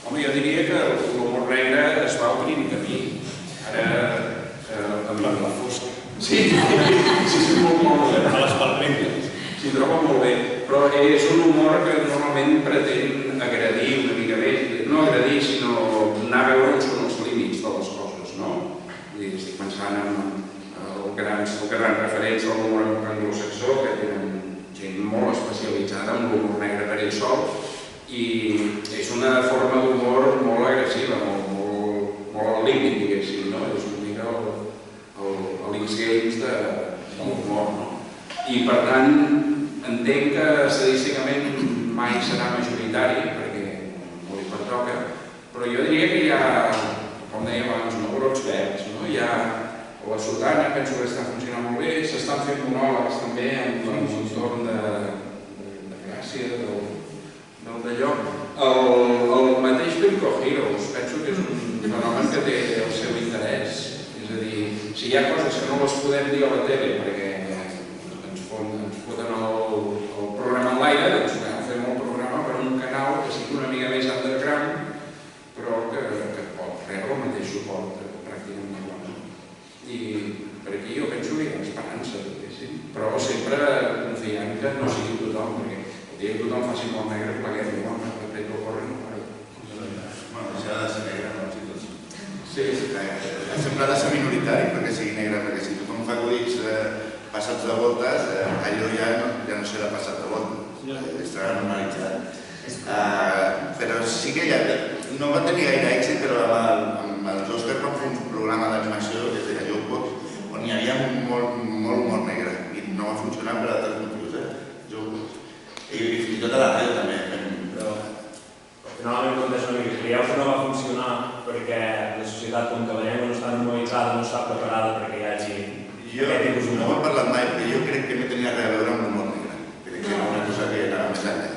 Home, jo diria que l'humor negre es va obrint camí. Ara, amb la fosca. Sí, molt bé. A les palmeres. S'hi troba molt bé. Però és un humor que normalment pretén agredir una mica més. No agredir, sinó anar a veure on són els límits de les coses, no? Estic pensant en els grans referents de l'humor anglosaxó, que tenen gent molt especialitzada en l'humor negre per ell sol, i és una forma d'humor molt agressiva, molt al límit, diguéssim, no? És una mica l'X Games de l'humor, no? I per tant, entenc que estadísticament mai serà majoritari, perquè no li pertoca, però jo diria que hi ha, com dèiem abans, brots verds, no? Hi ha la Sotana, penso que està funcionant molt bé, s'estan fent monòlegs també en l'entorn de Gràcia, del d'allò. El mateix Pinko Heroes, penso que és un fenomen que té el seu interès. És a dir, si hi ha coses que no les podem dir a la tele perquè ens foten el programa en l'aire, doncs fem el programa per un canal que sigui una mica més underground, però que pot rebre el mateix suport pràcticament igual. I per aquí jo penso que hi ha esperança, però sempre confiant que no sigui tothom, perquè el dia que tothom faci molt negre, pleguem, no? De fet, el corre no para.
Bueno, això ha de ser negre, no?
Sí.
Sempre ha de ser minoritari perquè sigui negre, perquè si tothom fa acudits passats de voltes, allò ja no serà passat de voltes, estarà normalitzat. Però sí que no va tenir gaire èxit, però amb els Oscars vam fer un programa d'animació que es deia Jokebox, on hi havia molt humor negre i no va funcionar per altres motius, Jokebox. I fins i tot a la ràdio també.
Però finalment contesto una mica, creieu que no va funcionar perquè la societat, com que la llengua no està normalitzada, no està preparada perquè hi hagi aquest tipus d'humor?
No ho he parlat mai, però jo crec que no tenia res a veure amb l'humor negre. Crec que era una cosa que anava més enllà.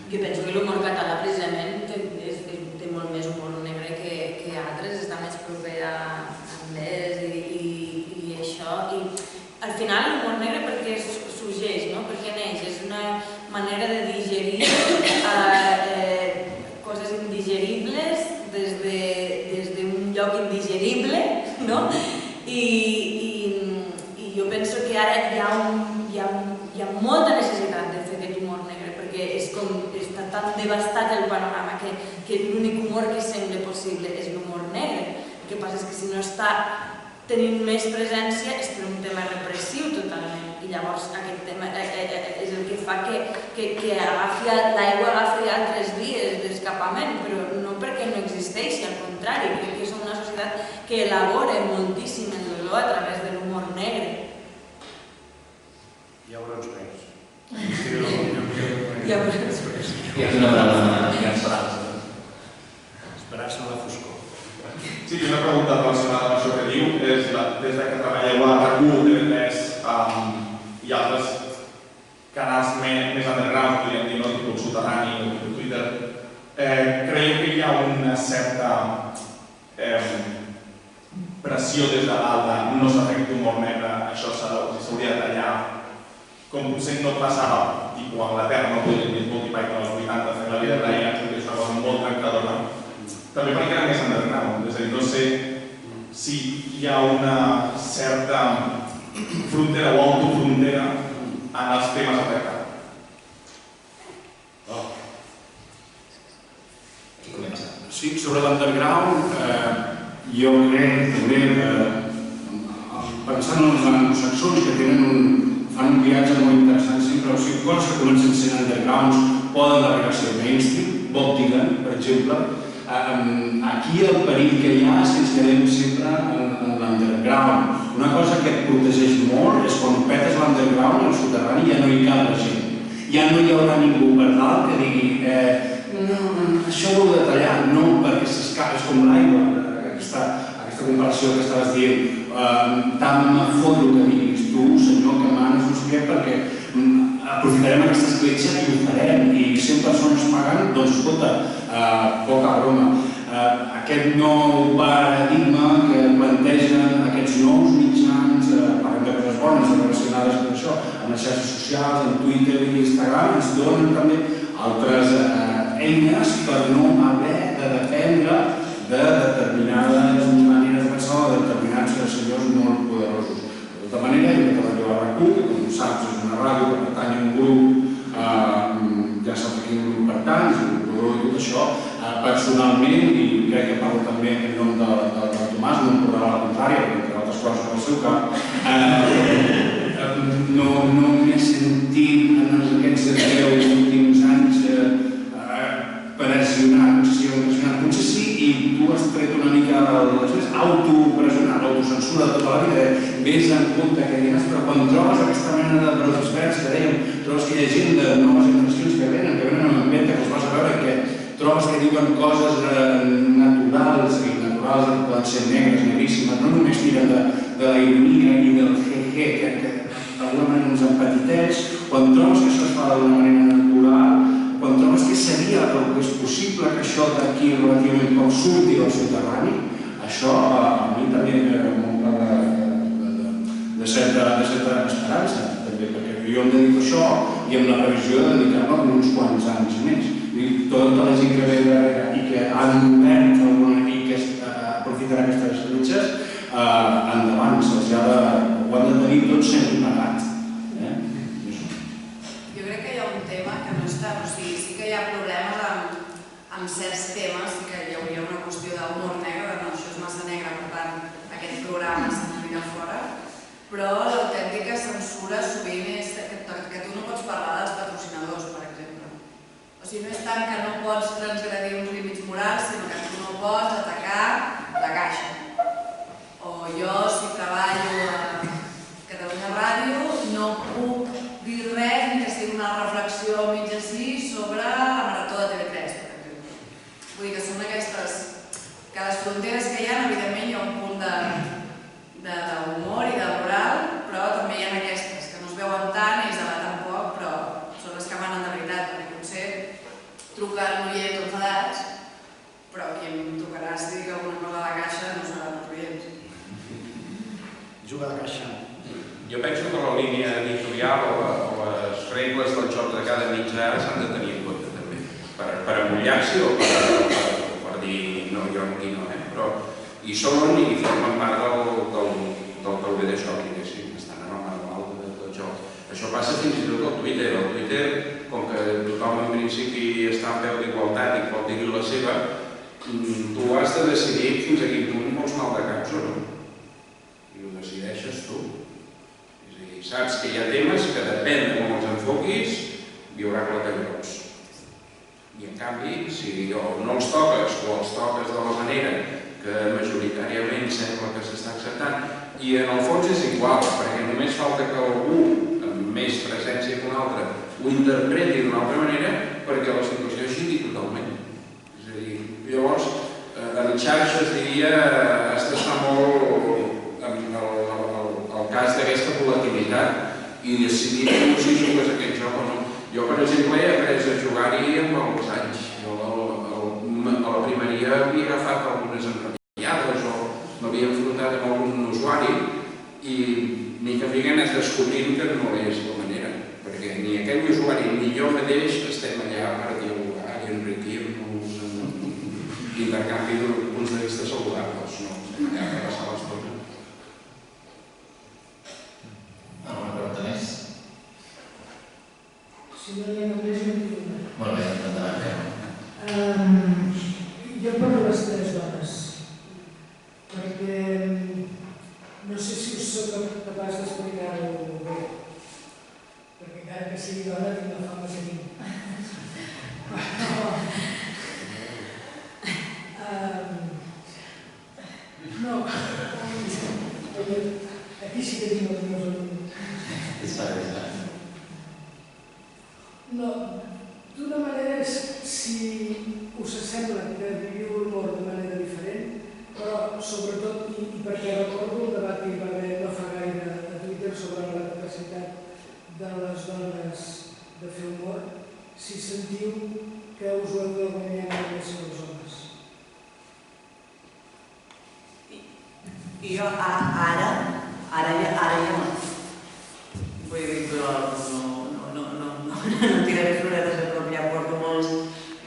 Jo penso que l'humor català precisament té molt més humor negre que altres, està més proper a anglès i això. I al final l'humor negre perquè sorgeix, no? Perquè neix, és una manera de digerir coses indigeribles des d'un lloc indigerible, no? I jo penso que ara hi ha molta necessitat de fer aquest humor negre, perquè està tan devastat el panorama que l'únic humor que sembla possible és l'humor negre. El que passa és que si no està tenint més presència és per un tema repressiu totalment, i llavors aquest tema és el que fa que l'aigua agafi altres vies d'escapament, però no perquè no existeixi, al contrari, crec que som una societat que elabora moltíssim el dolor a través de l'humor negre.
Llavors
Ja veuràs.
Hi ha una paraula de
Esperar-se a la foscor.
Sí, una pregunta relacionada amb això que diu és des que treballeu a RAC1, TV3 i altres canals més underground, podríem dir, no? Tipus soterrani o Twitter, creieu que hi ha una certa pressió des de dalt de no s'ha fet humor negre, això s'hauria de tallar, com potser no passava, tipus a Anglaterra, no podríem dir Monty Python als 80, fent la vida de Brian, que és una cosa molt trencadora. També perquè era més underground, és a dir, no sé si hi ha una certa frontera o autofrontera en els temes a tractar.
Sí, sobre l'underground, jo crec també, pensant en els anglosaxons que fan un viatge molt interessant sempre, o sigui, coses que comencen sent undergrounds poden arribar a ser mainstream, Bob Dylan, per exemple. Aquí el perill que hi ha és que ens quedem sempre en l'underground. Una cosa que et protegeix molt és quan petes l'underground i el soterrani ja no hi cap la gent. Ja no hi haurà ningú per dalt que digui això ho heu de tallar, no, perquè s'escapa, és com l'aigua, aquesta comparació que estaves dient, tant me fot el que diguis tu, senyor, que manes, no sé què, perquè aprofitarem aquesta escletxa i ho farem, i 100 persones pagant, doncs escolta, poca broma. Aquest nou paradigma que plantegen aquests nous mitjans, parlem de coses bones relacionades amb això, amb les xarxes socials, amb Twitter i Instagram, ens donen també altres eines per no haver de dependre de determinades maneres de pensar o de determinats senyors molt poderosos. De tota manera, jo que treballo a RAC1, que com saps és una ràdio que pertany a un grup, ja saps a quin grup pertany, és un grup i tot això, personalment, i crec que parlo també en nom del Tomàs, no em portarà la contrària, perquè entre altres coses pel seu cap, no m'he sentit en aquests 10 últims anys pressionat, potser sí, i tu has tret una mica autopressionat, l'autocensura de tota la vida, vés en compte que digues, però quan trobes aquesta mena de brotes que dèiem, trobes que hi ha gent de noves generacions que venen amb venta, que els vas a veure, que trobes que diuen coses naturals, i naturals poden ser negres, negríssimes, no només tiren de la ironia i del jeje, que d'alguna manera ens empatiteix, quan trobes que això es fa d'una manera natural, quan trobes que seria el que és possible que això d'aquí relativament poc surti del soterrani, això a mi també m'omple de certa esperança, també, perquè jo em dedico a això i amb la previsió de dedicar-me uns quants anys més. Tota la gent que ve darrere i que han obert i que aprofiten aquestes luches, endavant, se'ls ho han de tenir tot sempre pagat.
Jo crec que hi ha un tema que no està, o sigui, sí que hi ha problemes amb certs temes, sí que hi hauria una qüestió d'humor negre, no, això és massa negre, per tant, aquest programa s'ha d'anir a fora, però l'autèntica censura sovint és que tu no pots parlar dels patrocinadors, per exemple. O sigui, no és tant que no pots transgredir uns límits morals, sinó que tu no pots atacar la caixa. O jo, si treballo a Catalunya Ràdio, no puc dir res ni que sigui una reflexió mig així sobre la marató de TV3, per exemple. Vull dir que són aquestes... que les fronteres que hi ha, evidentment, hi ha un punt d'humor i de moral, però també hi ha aquestes, que no es veuen tant i es debaten poc, però són les que manen de veritat, perquè potser truca al noient enfadats, però qui em trucarà si dic alguna cosa a la caixa no serà els oients.
Juga de caixa.
Jo penso que la línia editorial o les regles del joc de cada mitjà s'han de tenir en compte també, per amollar-s'hi o per dir no, jo aquí no, però hi són i formen part del tauler de joc, diguéssim, estan en el manual del joc. Això passa fins i tot al Twitter. Al Twitter, com que tothom en principi està en peu d'igualtat i pot dir-hi la seva, tu has de decidir fins a quin punt vols mal de caps o no. I ho decideixes tu. És a dir, saps que hi ha temes que depèn de com els enfoquis, hi haurà clatellots. I en canvi, si no els toques o els toques de la manera que majoritàriament sembla que s'està acceptant, i en el fons és igual, perquè només falta que algú amb més presència econòmica un altre ho interpreti d'una altra manera perquè la situació giri totalment. És a dir, llavors, en xarxes diria, es fa molt el cas d'aquesta volatilitat i decidir si jugues aquest joc o no. Jo, per exemple, he après a jugar-hi amb els anys. Jo a la primeria havia agafat algunes enrotllades o m'havia enfrontat amb algun usuari i mica en mica he anat descobrint que no és la manera, perquè ni aquell usuari ni jo mateix estem allà per dialogar i enriquir-nos en intercanvi de punts de vista saludables, no estem allà per passar l'estona.
Alguna pregunta més?
Si no hi ha només jo en tinc una.
Molt bé, endavant, Carme.
Jo parlo les tres dones, perquè no sé si us soc capaç d'explicar-ho bé, perquè encara que sigui dona tinc la fama que tinc. No, aquí sí que tinc els meus alumnes. No, d'una manera, si us sembla que viviu l'humor de manera diferent, però sobretot, i perquè recordo un debat que hi va haver no fa gaire a Twitter sobre la capacitat de les dones de fer humor, si sentiu que us ho heu de guanyar amb els seus homes.
I jo ara ja no. Vull dir, però no tiraré floretes de prop, ja porto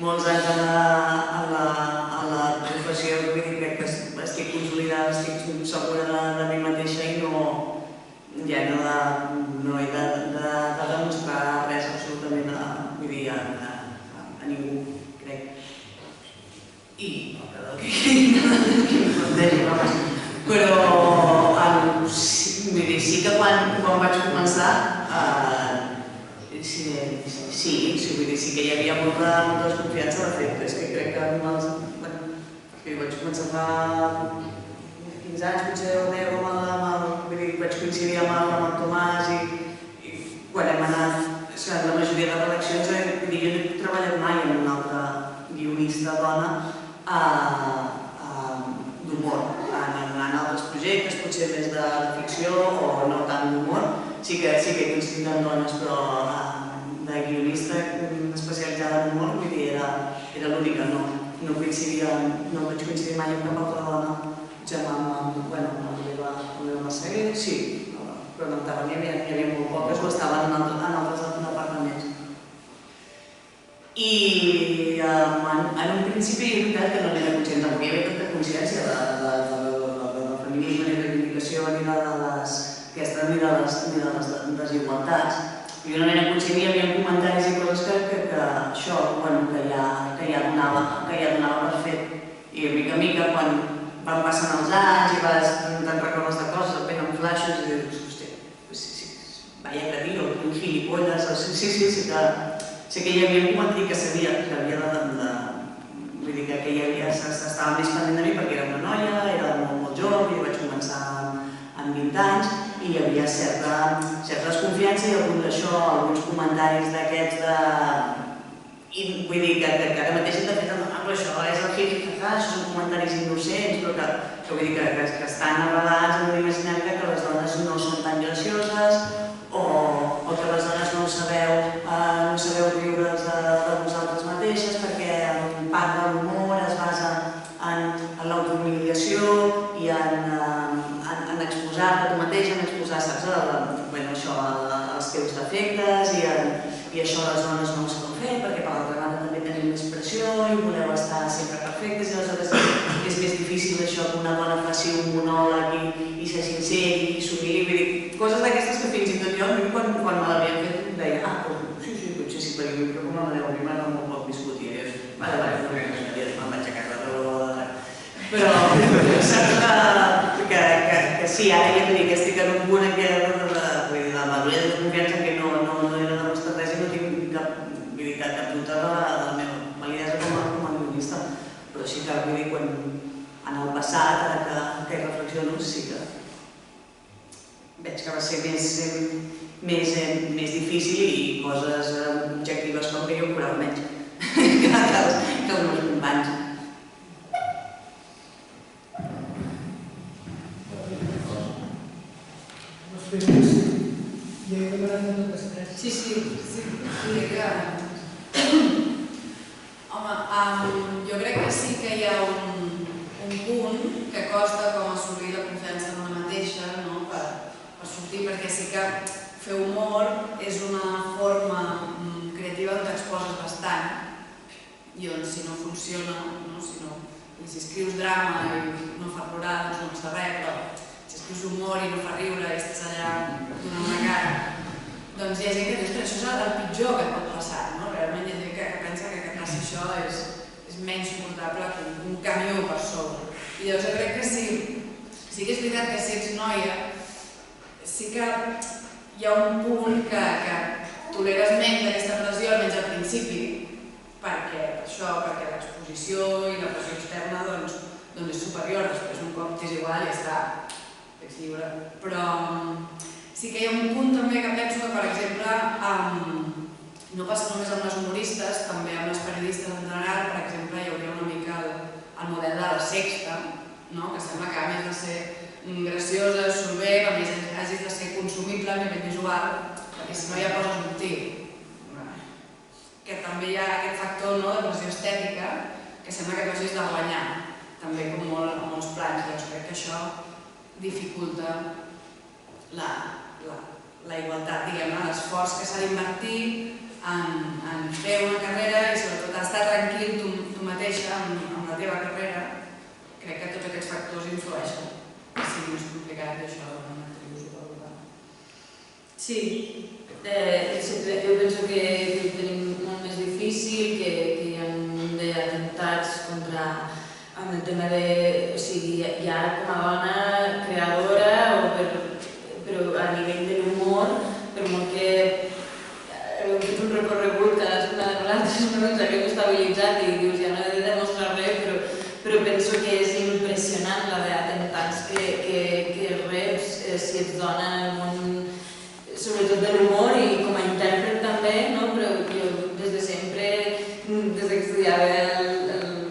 molts anys a la professió, vull dir, crec que estic consolidada, estic segura de mi mateixa i ja no he de demostrar res absolutament a ningú, crec. I però sí que quan vaig començar sí que hi havia molta desconfiança. De fet, és que crec que vaig començar fa 15 anys, potser o 10, vaig coincidir amb el Tomàs i quan hem anat, la majoria de redaccions, jo no he treballat mai amb una altra guionista dona d'humor. En altres projectes, potser més de ficció o no tant d'humor, sí que he coincidit amb dones, però de guionista especialitzada en humor, vull dir, era l'única, no vaig coincidir mai amb cap altra dona, potser amb l'Eva Massaguer, sí, però en Tarragona n'hi havia molt poques o estaven en altres departaments. I en un principi és veritat que no n'era conscient, tampoc hi havia tanta consciència del feminisme ni de la reivindicació ni de les desigualtats. Jo no n'era conscient, hi havia comentaris i coses que això, que ja donava per fet. I mica en mica, quan van passant els anys i te'n recordes de coses, et venen flaixos i dius, hòstia, vaya que tio, un gilipolles, sí que hi havia comentaris que sabia que havia vull dir que s'estava més pendent de mi perquè era una noia, era molt jove, jo vaig començar amb 20 anys i hi havia certa desconfiança i alguns comentaris d'aquests vull dir que ara mateix hem de fer però això és el jiji-jaja, això són comentaris innocents, però que vull dir que estan arrelats en l'imaginari que les dones no són tan gracioses o que les dones no sabeu riure's de vosaltres mateixes perquè part de l'humor es basa en l'autohumiliació i en exposar-te tu mateix, en exposar, saps, els teus defectes i això les dones no ho saben fer perquè per l'altra banda també tenim més pressió i voleu estar sempre perfectes i aleshores és més difícil això que una dona faci un monòleg i se sinceri i s'humili, vull dir, coses d'aquestes que fins i tot jo quan me l'havien fet deia, sí, potser sí, perquè com la maneu prima no m'ho pot discutir, vale, me'n vaig a casa, però saps que sí, ara ja dic que estic en un punt en què la maduresa de confiança que no he de demostrar res i no tinc cap dubte de la meva validesa com a guionista, però sí que vull dir, quan en el passat, ara que hi reflexiono, sí que veig que va ser més més difícil i coses objectives com que jo curava menys que els meus companys.
I he demanat de totes tres.
Sí, home, jo crec que sí que hi ha un punt que costa com assolir la confiança en una mateixa, no? Per sortir, perquè sí que fer humor és una forma creativa on t'exposes bastant i on si no funciona, si escrius drama i no fa plorar, doncs no passa res, però si escrius humor i no fa riure i estàs allà donant una cara, doncs hi ha gent que dius que això és el pitjor que et pot passar, no? Realment hi ha gent que pensa que passi això és menys suportable que un camió per sobre. I llavors jo crec que sí que és veritat que si ets noia, sí que hi ha un punt que toleres menys aquesta pressió, almenys al principi, perquè l'exposició i la pressió externa doncs és superior, després un cop t'és igual i ja està, ets lliure. Però sí que hi ha un punt també que penso que, per exemple, no passa només amb les humoristes, també amb les periodistes en general, per exemple, hi hauria una mica el model de la Sexta, que sembla que a més de ser graciosa, solvent, a més hagis de ser consumible a nivell visual, perquè si no ja poses un tir. Que també hi ha aquest factor de pressió estètica que sembla que no hagis de guanyar, també com molts plans. Llavors crec que això dificulta la igualtat, l'esforç que s'ha d'invertir en fer una carrera i sobretot estar tranquil tu mateixa amb la teva carrera. Crec que tots aquests factors influeixen, que sigui més complicat això d'una actriu superdotada.
Sí, jo penso que ho tenim molt més difícil, que hi ha un munt d'atemptats contra amb el tema de... O sigui, ja com a dona creadora, però a nivell de l'humor, per molt que hem fet un recorregut cadascuna de nosaltres, no ens haguem estabilitzat i dius ja no he de demostrar res, però penso que és impressionant la d'atemptats que reps si ets dona en el món, sobretot de l'humor i com a intèrpret també, però jo des de sempre, des que estudiava,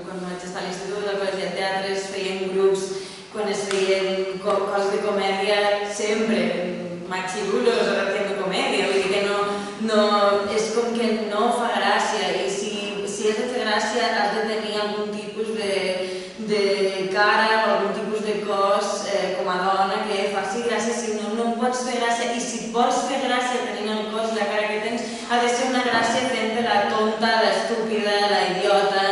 quan vaig estar a l'institut, al col·legi de teatre, es feien grups, quan es feien coses de comèdia, sempre, maxirulos o haciendo comèdia, vull dir que no, és com que no fa gràcia i si has de fer gràcia has de tenir algun tipus de cara o algun tipus de cos com a dona que faci gràcia, si no, no pots fer gràcia i si pots fer gràcia tenint el cos i la cara que tens, ha de ser una gràcia fent-te la tonta, l'estúpida, la idiota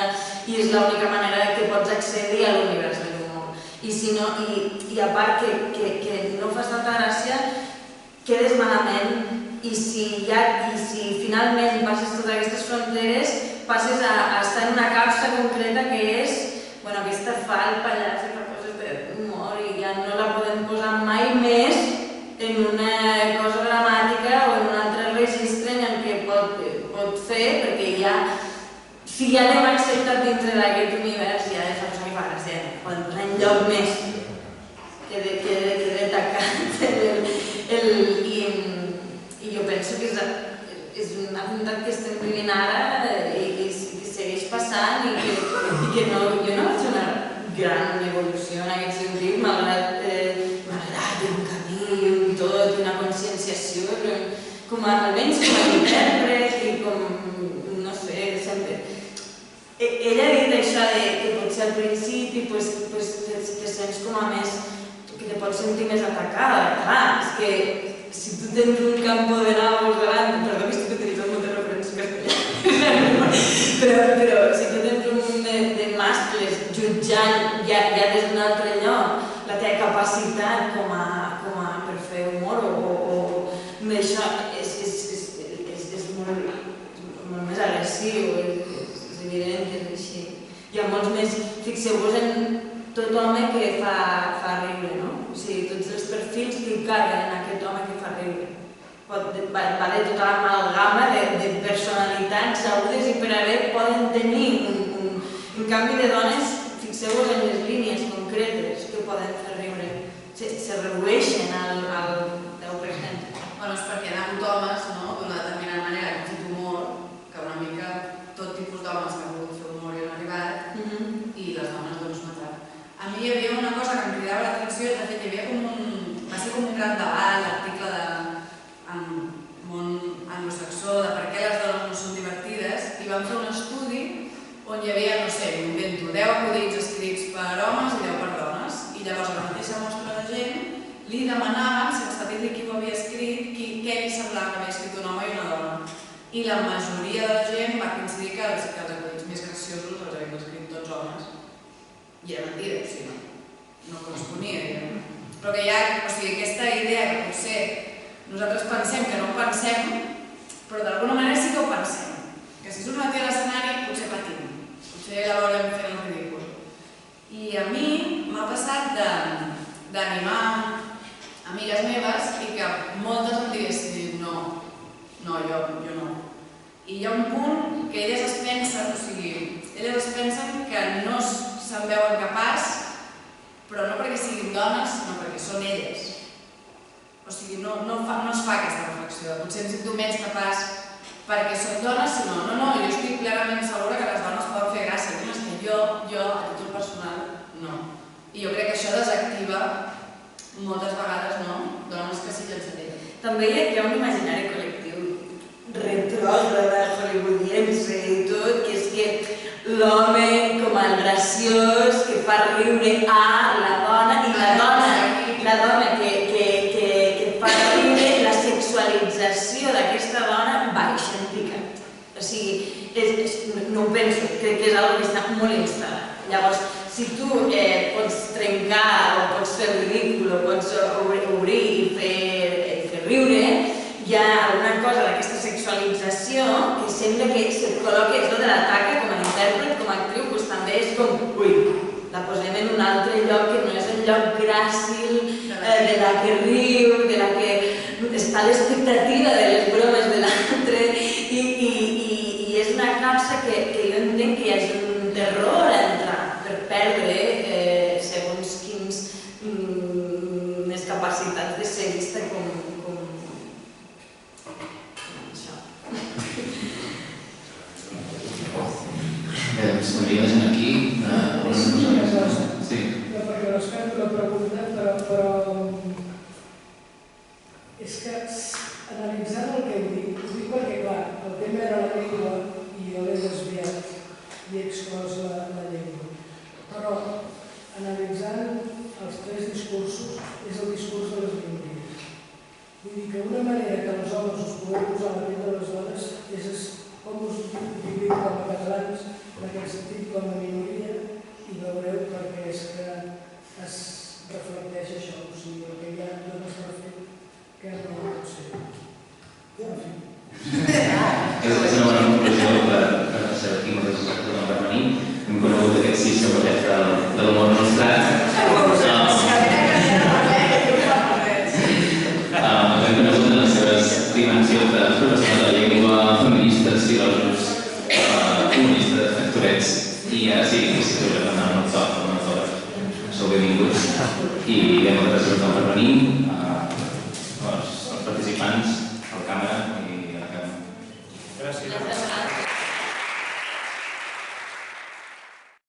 i és l'única manera que pots accedir a l'univers de l'humor. I a part que no fas tanta gràcia, quedes malament i si finalment passes totes aquestes fronteres passes a estar en una capsa concreta que és aquesta fa el pallaç i fa coses d'humor i ja no la podem posar mai més en una cosa dramàtica o en un altre registre en el que pot fer perquè ja si ja l'hem acceptat dintre d'aquest univers ja és una cosa que fa gràcia, podem posar en lloc més que de tacat i jo penso que és una voluntat que estem vivint ara i que segueix passant i que jo no vaig una gran evolució en aquest sentit, malgrat un camí, un tot, una conscienciació, com almenys com a intèrpret i com, no sé, sempre. Ella ha dit això que potser al principi te sents com a més, que te pots sentir més atacada. Clar, és que si tu tens un campo de nabos davant, perdó, que estic utilitzant moltes referències castellanes, però si tu tens un munt de mascles jutjant ja des d'un altre lloc la teva capacitat com a per fer humor o això és molt més agressiu, és evident que és així. Hi ha molts més, fixeu-vos en tot home que fa riure, no? O sigui, tots els perfils que caben en aquest home que fa riure. Va de tota l'amalgama de personalitats agudes i per haver poden tenir un canvi de dones, fixeu-vos en les línies concretes que poden fer riure. Se redueixen al 10%.
Bueno, és perquè eren vam fer un estudi on hi havia, no sé, invento, 10 acudits escrits per homes i 10 per dones. I llavors a la mateixa mostra de gent li demanaven, sense dir-li qui ho havia escrit, què li semblava que havia escrit un home i una dona. I la majoria de la gent va coincidir que els acudits més graciosos els havien escrit tots homes. I era mentida, o sigui, no corresponia. Però que hi ha aquesta idea que potser nosaltres pensem que no ho pensem, però d'alguna manera sí que ho pensem. Que si surt una tia a l'escenari potser patim, potser la veurem fent el ridícul. I a mi m'ha passat d'animar amigues meves i que moltes em diguessin no, jo no. I hi ha un punt que elles es pensen, que no se'n veuen capaç, però no perquè siguin dones, sinó perquè són elles. O sigui, no es fa aquesta reflexió. Potser em sento menys capaç perquè són dones, sinó, no, jo estic plenament segura que les dones poden fer gràcia. És que jo, a títol personal, no. I jo crec que això desactiva moltes vegades, no? Dones que sí llançarien.
També hi ha un imaginari col·lectiu retrògrada, hollywoodiense i tot, que és que l'home com el graciós que fa riure a la dona i la dona que fa riure, la sexualització d'aquesta dona baixa en picat. O sigui, no ho penso, crec que és una cosa que està molt instal·lat. Llavors, si tu pots trencar o pots fer ridícul o pots obrir i fer riure, hi ha alguna cosa d'aquesta sexualització que sembla que se't col·loqui tot de la taca com a intèrpret, com a actriu, doncs també és com, ui, la posem en un altre lloc que no és el lloc gràcil, de la que riu, de la que està a l'expectativa de les bromes de l'altre, i és una capsa que jo entenc que hi hagi un terror a entrar per perdre segons quins capacitats de ser vista com això.
Doncs també hi ha gent aquí.
Sí, perquè respecto la pregunta, però és que analitzant el que dic perquè, clar, el tema era la llengua i jo l'he desviat i he exclòs la llengua. Però analitzant els tres discursos és el discurs de les minories. Vull dir que una manera que els homes us podeu posar a la pell de les dones és com us vivim com a catalans, en aquest sentit com a minoria, i veureu perquè és que es reflecteix això, o sigui, el que hi ha dones per fer que no pot ser. En fi.
És una bona conclusió per ser aquí mateix per venir. Hem conegut aquest sis segurets de l'humor nostrat. Hem conegut en les seves dimensions de professionals de la llengua, feministes, filòsofs, humoristes, actorets, i ara sí, si us hem d'anar molt sort, unes hores. Sou benvinguts i moltes gràcies per venir, als participants, al càmera i a la càmera.
Gràcies.